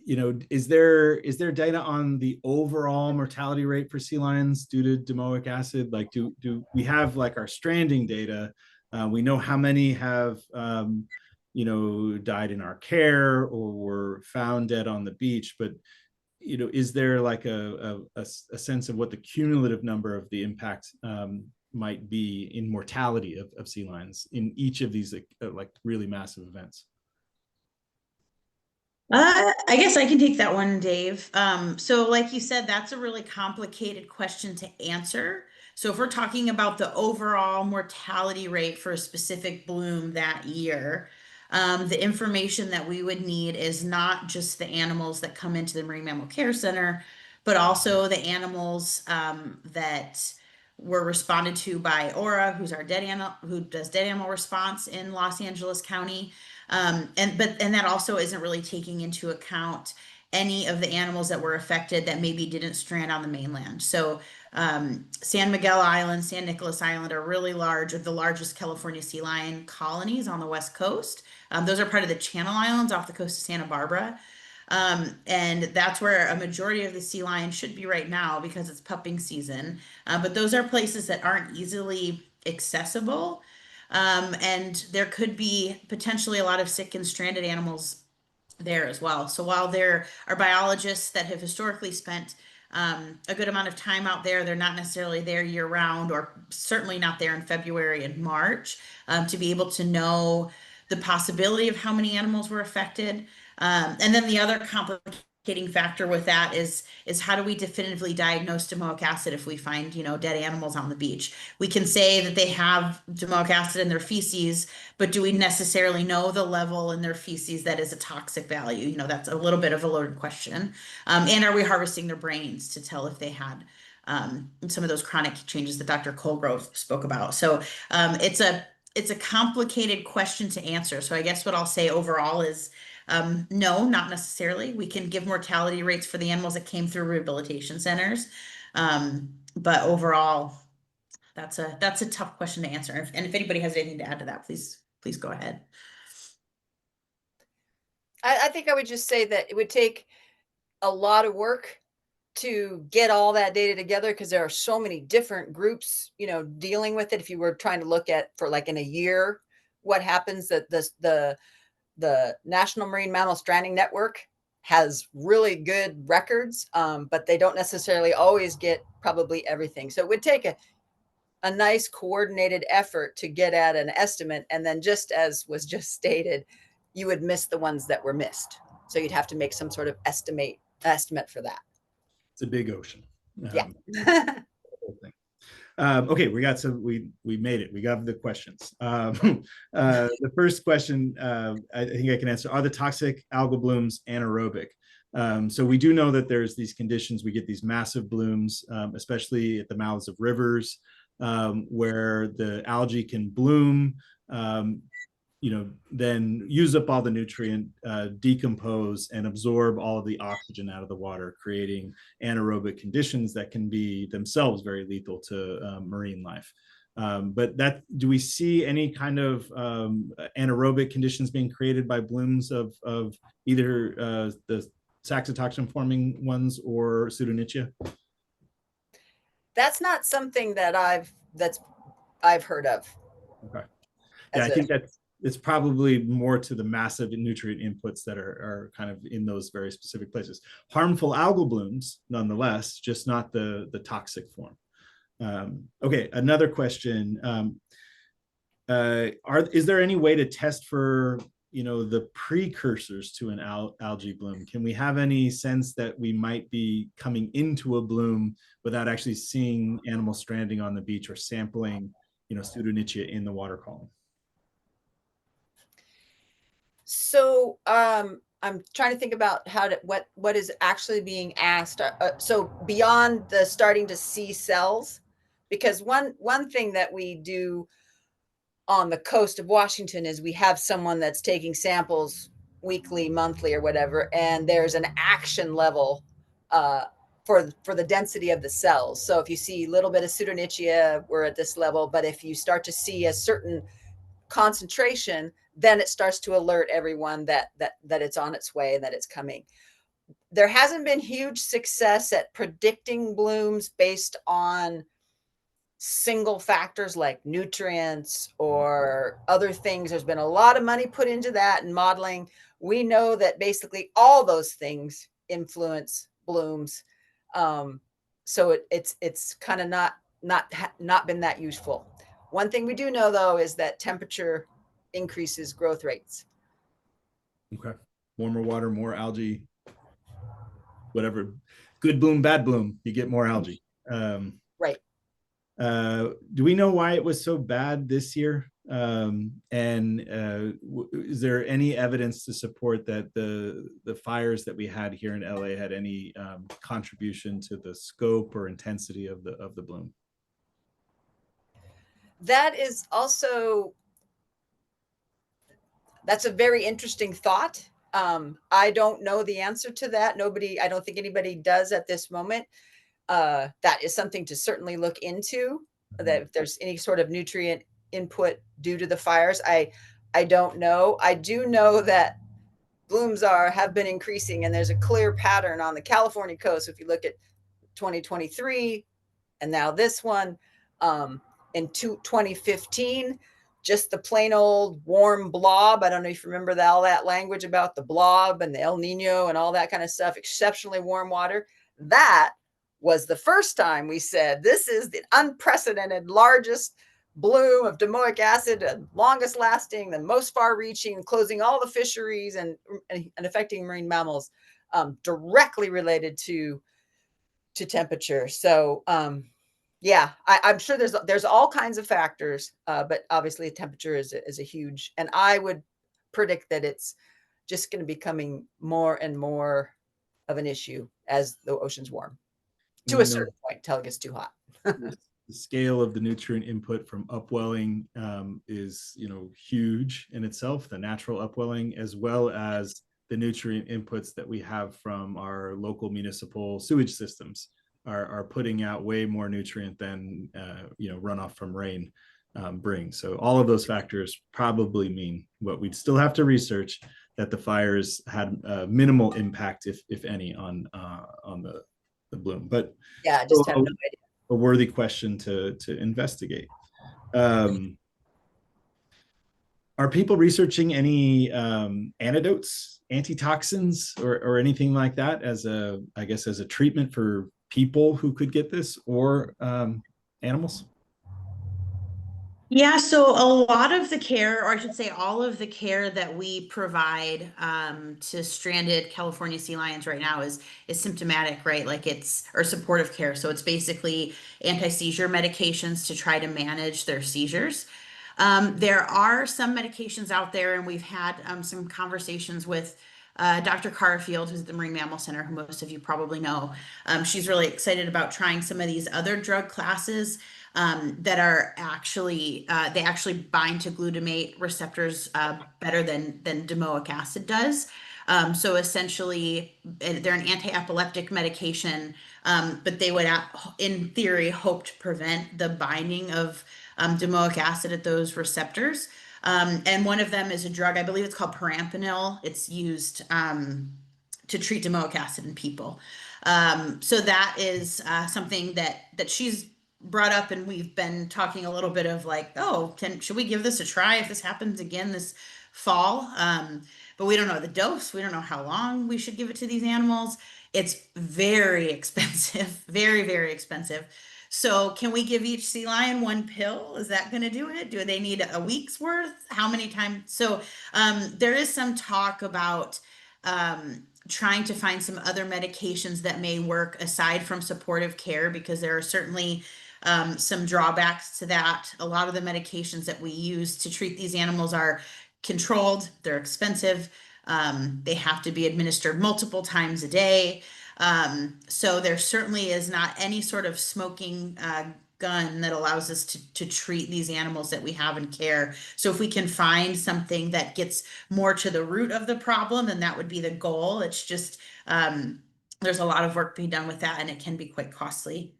Is there data on the overall mortality rate for sea lions due to domoic acid? Like, do we have like our stranding data? We know how many have died in our care or were found dead on the beach, but is there like a sense of what the cumulative number of the impact might be in mortality of sea lions in each of these like really massive events? I guess I can take that one, Dave. So like you said, that's a really complicated question to answer. So if we're talking about the overall mortality rate for a specific bloom that year, the information that we would need is not just the animals that come into the Marine Mammal Care Center, but also the animals that were responded to by Aura, who does dead animal response in Los Angeles County. And that also isn't really taking into account any of the animals that were affected that maybe didn't strand on the mainland. So San Miguel Island, San Nicolas Island are really large, are the largest California sea lion colonies on the West Coast. Those are part of the Channel Islands off the coast of Santa Barbara. And that's where a majority of the sea lions should be right now because it's pupping season. But those are places that aren't easily accessible. And there could be potentially a lot of sick and stranded animals there as well. So while there are biologists that have historically spent a good amount of time out there, they're not necessarily there year round, or certainly not there in February and March to be able to know the possibility of how many animals were affected. And then the other complication factor with that is how do we definitively diagnose domoic acid if we find, dead animals on the beach? We can say that they have domoic acid in their feces, but do we necessarily know the level in their feces that is a toxic value? That's a little bit of a loaded question. And are we harvesting their brains to tell if they had some of those chronic changes that Dr. Colgrove spoke about? So it's a complicated question to answer. So I guess what I'll say overall is no, not necessarily. We can give mortality rates for the animals that came through rehabilitation centers. But overall, that's a tough question to answer. And if anybody has anything to add to that, please go ahead. I think I would just say that it would take a lot of work to get all that data together, because there are so many different groups, dealing with it. If you were trying to look at for like in a year, what happens, that the National Marine Mammal Stranding Network has really good records, but they don't necessarily always get probably everything. So it would take a nice coordinated effort to get at an estimate. And then, just as was just stated, you would miss the ones that were missed. So you'd have to make some sort of estimate for that. It's a big ocean. Yeah. Okay, we made it. We got the questions. The first question, I think I can answer: are the toxic algal blooms anaerobic? So we do know that there's these conditions. We get these massive blooms, especially at the mouths of rivers, where the algae can bloom, then use up all the nutrient, decompose, and absorb all of the oxygen out of the water, creating anaerobic conditions that can be themselves very lethal to marine life. But do we see any kind of anaerobic conditions being created by blooms of either the saxitoxin forming ones or Pseudonychia? That's not something that I've heard of. Okay. Yeah, I think it's probably more to the massive nutrient inputs that are kind of in those very specific places. Harmful algal blooms, nonetheless, just not the toxic form. Okay, another question. Is there any way to test for the precursors to an algae bloom? Can we have any sense that we might be coming into a bloom without actually seeing animal stranding on the beach or sampling Pseudonychia in the water column? So I'm trying to think about what is actually being asked. So beyond the starting to see cells, because one thing that we do on the coast of Washington is we have someone that's taking samples weekly, monthly, or whatever, and there's an action level for the density of the cells. So if you see a little bit of Pseudonychia, we're at this level, but if you start to see a certain concentration, then it starts to alert everyone that it's on its way and that it's coming. There hasn't been huge success at predicting blooms based on single factors like nutrients or other things. There's been a lot of money put into that and modeling. We know that basically all those things influence blooms. So it's kind of not been that useful. One thing we do know, though, is that temperature increases growth rates. Okay. Warmer water, more algae, whatever. Good bloom, bad bloom, you get more algae. Right. Do we know why it was so bad this year? Is there any evidence to support that the fires that we had here in LA had any contribution to the scope or intensity of the bloom? That is also, that's a very interesting thought. I don't know the answer to that. I don't think anybody does at this moment. That is something to certainly look into, that if there's any sort of nutrient input due to the fires. I don't know. I do know that blooms have been increasing, and there's a clear pattern on the California coast. If you look at 2023 and now this one, in 2015, just the plain old warm blob. I don't know if you remember all that language about the blob and the El Nino and all that kind of stuff, exceptionally warm water. That was the first time we said, this is the unprecedented largest bloom of domoic acid, longest lasting, the most far reaching, closing all the fisheries and affecting marine mammals. directly related to temperature. So yeah, I'm sure there's all kinds of factors, but obviously temperature is a huge, and I would predict that it's just going to be becoming more and more of an issue as the oceans warm to a certain point till it gets too hot. The scale of the nutrient input from upwelling is, huge in itself, the natural upwelling, as well as the nutrient inputs that we have from our local municipal sewage systems are putting out way more nutrient than runoff from rain brings. So all of those factors probably mean what we'd still have to research, that the fires had minimal impact, if any, on the bloom. But yeah, I just have no idea. A worthy question to investigate. Are people researching any antidotes, antitoxins, or anything like that as a treatment for people who could get this, or animals? Yeah, so a lot of the care, or I should say all of the care that we provide to stranded California sea lions right now is symptomatic, right? Like or supportive care. So it's basically anti-seizure medications to try to manage their seizures. There are some medications out there, and we've had some conversations with Dr. Carfield, who's at the Marine Mammal Center, who most of you probably know. She's really excited about trying some of these other drug classes that are actually they actually bind to glutamate receptors better than domoic acid does. So essentially, they're an anti-epileptic medication, but they would, in theory, hope to prevent the binding of domoic acid at those receptors. And one of them is a drug, I believe it's called perampanel. It's used to treat domoic acid in people. So that is something that she's brought up, and we've been talking a little bit of like, oh, should we give this a try if this happens again this fall? But we don't know the dose. We don't know how long we should give it to these animals. It's very expensive, very, very expensive. So can we give each sea lion one pill? Is that going to do it? Do they need a week's worth? How many times? So there is some talk about trying to find some other medications that may work aside from supportive care, because there are certainly some drawbacks to that. A lot of the medications that we use to treat these animals are controlled, they're expensive, they have to be administered multiple times a day. So there certainly is not any sort of smoking gun that allows us to treat these animals that we have in care. So if we can find something that gets more to the root of the problem, then that would be the goal. It's just there's a lot of work being done with that, and it can be quite costly.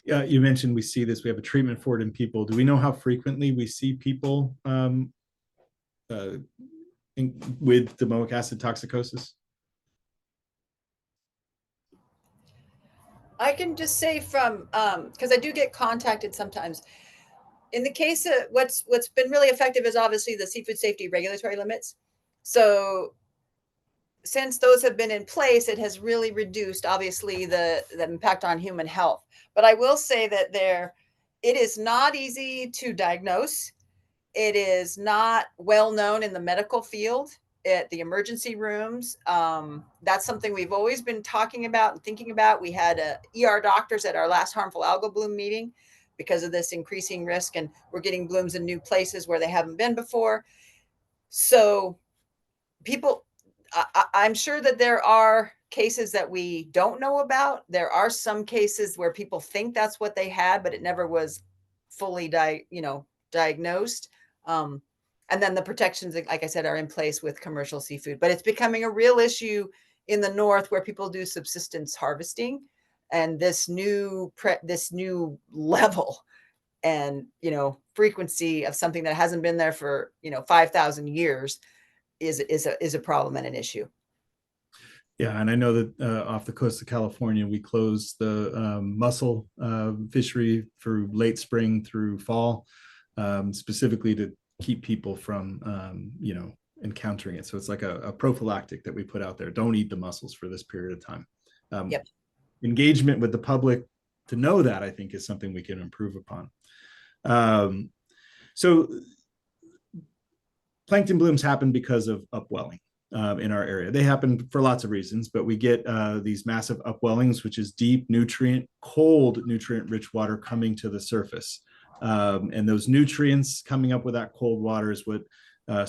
You mentioned we see this, we have a treatment for it in people. Do we know how frequently we see people with domoic acid toxicosis? I can just say from because I do get contacted sometimes. In the case of what's been really effective is obviously the seafood safety regulatory limits. So since those have been in place, it has really reduced obviously the impact on human health. But I will say that it is not easy to diagnose. It is not well known in the medical field at the emergency rooms. That's something we've always been talking about and thinking about. We had ER doctors at our last harmful algal bloom meeting because of this increasing risk, and we're getting blooms in new places where they haven't been before. So people, I'm sure that there are cases that we don't know about. There are some cases where people think that's what they had, but it never was fully diagnosed. And then the protections, like I said, are in place with commercial seafood, but it's becoming a real issue in the north where people do subsistence harvesting, and this new level and frequency of something that hasn't been there for 5,000 years is a problem and an issue. Yeah, and I know that off the coast of California, we closed the mussel fishery for late spring through fall, specifically to keep people from, encountering it. So it's like a prophylactic that we put out there. Don't eat the mussels for this period of time. Yep. Engagement with the public to know that, I think, is something we can improve upon. So plankton blooms happen because of upwelling. in our area. They happen for lots of reasons, but we get these massive upwellings, which is deep cold nutrient-rich water coming to the surface. And those nutrients coming up with that cold water is what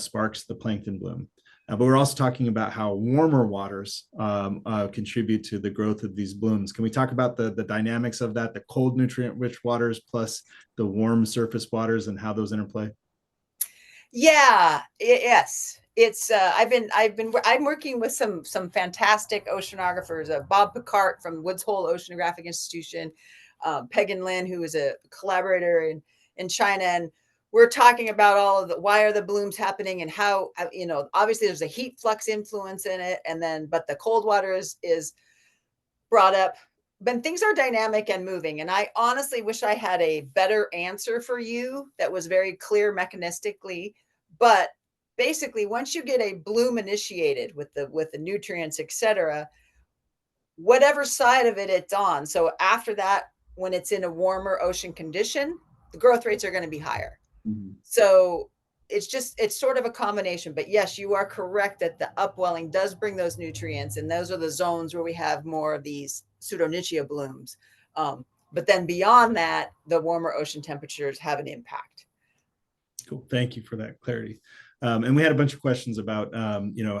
sparks the plankton bloom. But we're also talking about how warmer waters contribute to the growth of these blooms. Can we talk about the dynamics of that, the cold nutrient-rich waters plus the warm surface waters and how those interplay? Yeah, yes. It's I'm working with some fantastic oceanographers, Bob Picard from Woods Hole Oceanographic Institution, Peggy Lin, who is a collaborator in China, and we're talking about all of the why are the blooms happening and how, obviously there's a heat flux influence in it, and then but the cold water is brought up. But things are dynamic and moving, and I honestly wish I had a better answer for you that was very clear mechanistically. But basically, once you get a bloom initiated with the nutrients, etc., whatever side of it it's on. So after that, when it's in a warmer ocean condition, the growth rates are going to be higher. Mm-hmm. So it's sort of a combination. But yes, you are correct that the upwelling does bring those nutrients, and those are the zones where we have more of these pseudonychia blooms. But then beyond that, the warmer ocean temperatures have an impact. Cool. Thank you for that clarity. And we had a bunch of questions about,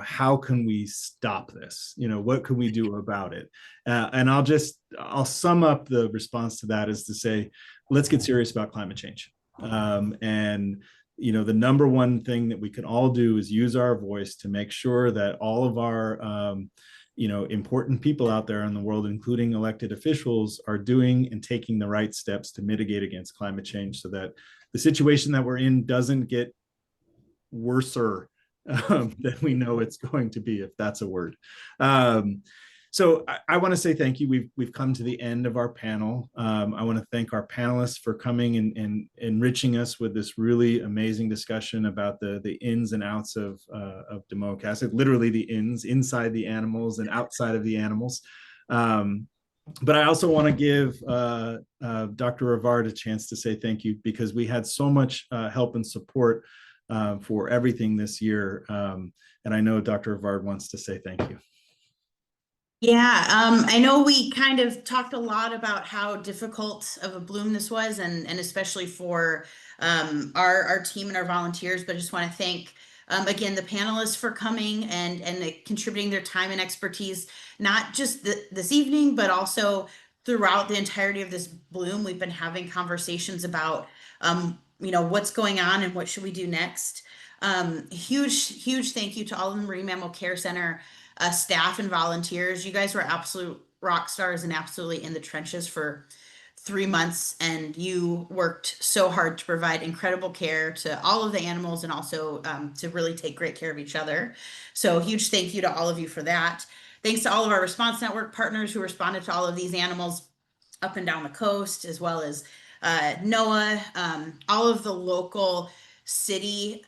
how can we stop this? What can we do about it? And I'll sum up the response to that is to say, let's get serious about climate change. And the number one thing that we can all do is use our voice to make sure that all of our important people out there in the world, including elected officials, are doing and taking the right steps to mitigate against climate change so that the situation that we're in doesn't get worser than we know it's going to be, if that's a word. So I want to say thank you. We've come to the end of our panel. I want to thank our panelists for coming and enriching us with this really amazing discussion about the ins and outs of Domoic acid, literally the ins, inside the animals and outside of the animals. But I also want to give Dr. Rivard a chance to say thank you, because we had so much help and support for everything this year. And I know Dr. Rivard wants to say thank you. Yeah, I know we kind of talked a lot about how difficult of a bloom this was, and especially for our team and our volunteers, but I just want to thank again the panelists for coming and contributing their time and expertise, not just this evening, but also throughout the entirety of this bloom. We've been having conversations about what's going on and what should we do next. Huge thank you to all of the Marine Mammal Care Center staff and volunteers. You guys were absolute rock stars and absolutely in the trenches for 3 months, and you worked so hard to provide incredible care to all of the animals and also to really take great care of each other. So huge thank you to all of you for that. Thanks to all of our response network partners who responded to all of these animals up and down the coast, as well as NOAA, all of the local city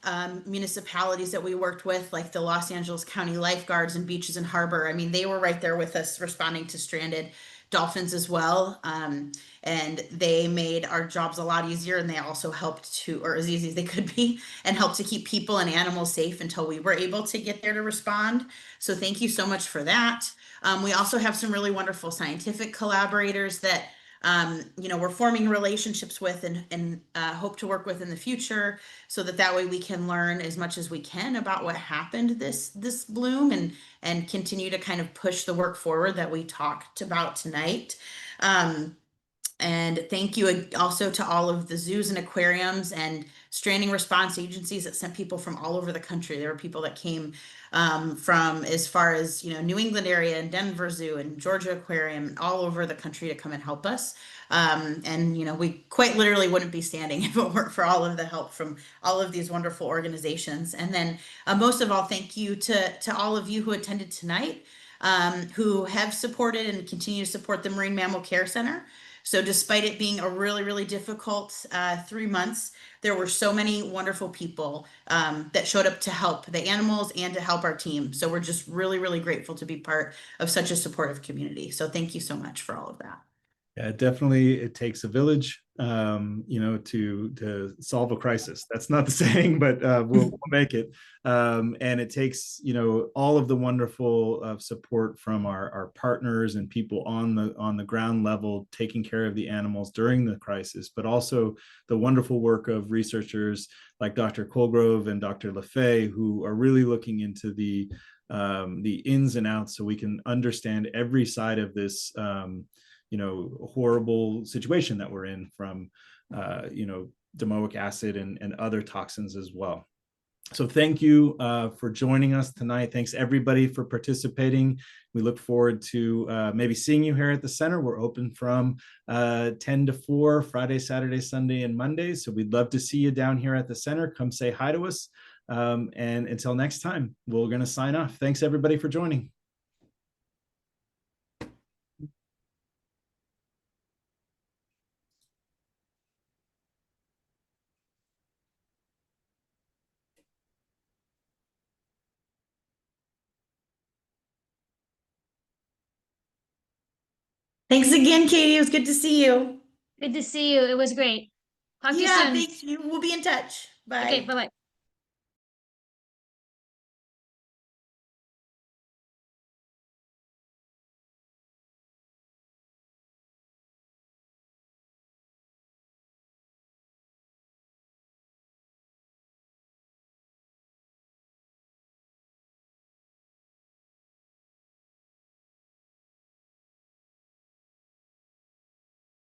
municipalities that we worked with, like the Los Angeles County Lifeguards and Beaches and Harbor. I mean, they were right there with us responding to stranded dolphins as well. And they made our jobs a lot easier, and they also helped to, or as easy as they could be, and helped to keep people and animals safe until we were able to get there to respond. So thank you so much for that. We also have some really wonderful scientific collaborators that we're forming relationships with and hope to work with in the future, so that way we can learn as much as we can about what happened this bloom and continue to kind of push the work forward that we talked about tonight. And thank you also to all of the zoos and aquariums and stranding response agencies that sent people from all over the country. There were people that came from as far as, New England area and Denver Zoo and Georgia Aquarium, all over the country to come and help us. And we quite literally wouldn't be standing if it weren't for all of the help from all of these wonderful organizations. And then most of all, thank you to all of you who attended tonight, who have supported and continue to support the Marine Mammal Care Center. So despite it being a really, really difficult 3 months, there were so many wonderful people that showed up to help the animals and to help our team. So we're just really, really grateful to be part of such a supportive community. So thank you so much for all of that. Yeah, definitely. It takes a village. to solve a crisis. That's not the saying, but we'll make it. And it takes, all of the wonderful support from our partners and people on the ground level, taking care of the animals during the crisis, but also the wonderful work of researchers like Dr. Colgrove and Dr. LaFay, who are really looking into the ins and outs so we can understand every side of this horrible situation that we're in from domoic acid and other toxins as well. So thank you for joining us tonight. Thanks everybody for participating. We look forward to maybe seeing you here at the center. We're open from 10 to 4, Friday, Saturday, Sunday, and Monday. So we'd love to see you down here at the center. Come say hi to us. And until next time, we're going to sign off. Thanks everybody for joining. Thanks again, Katie. It was good to see you. Good to see you. It was great. Talk to you Yeah, soon. thank you. We'll be in touch. Bye. Okay, bye-bye.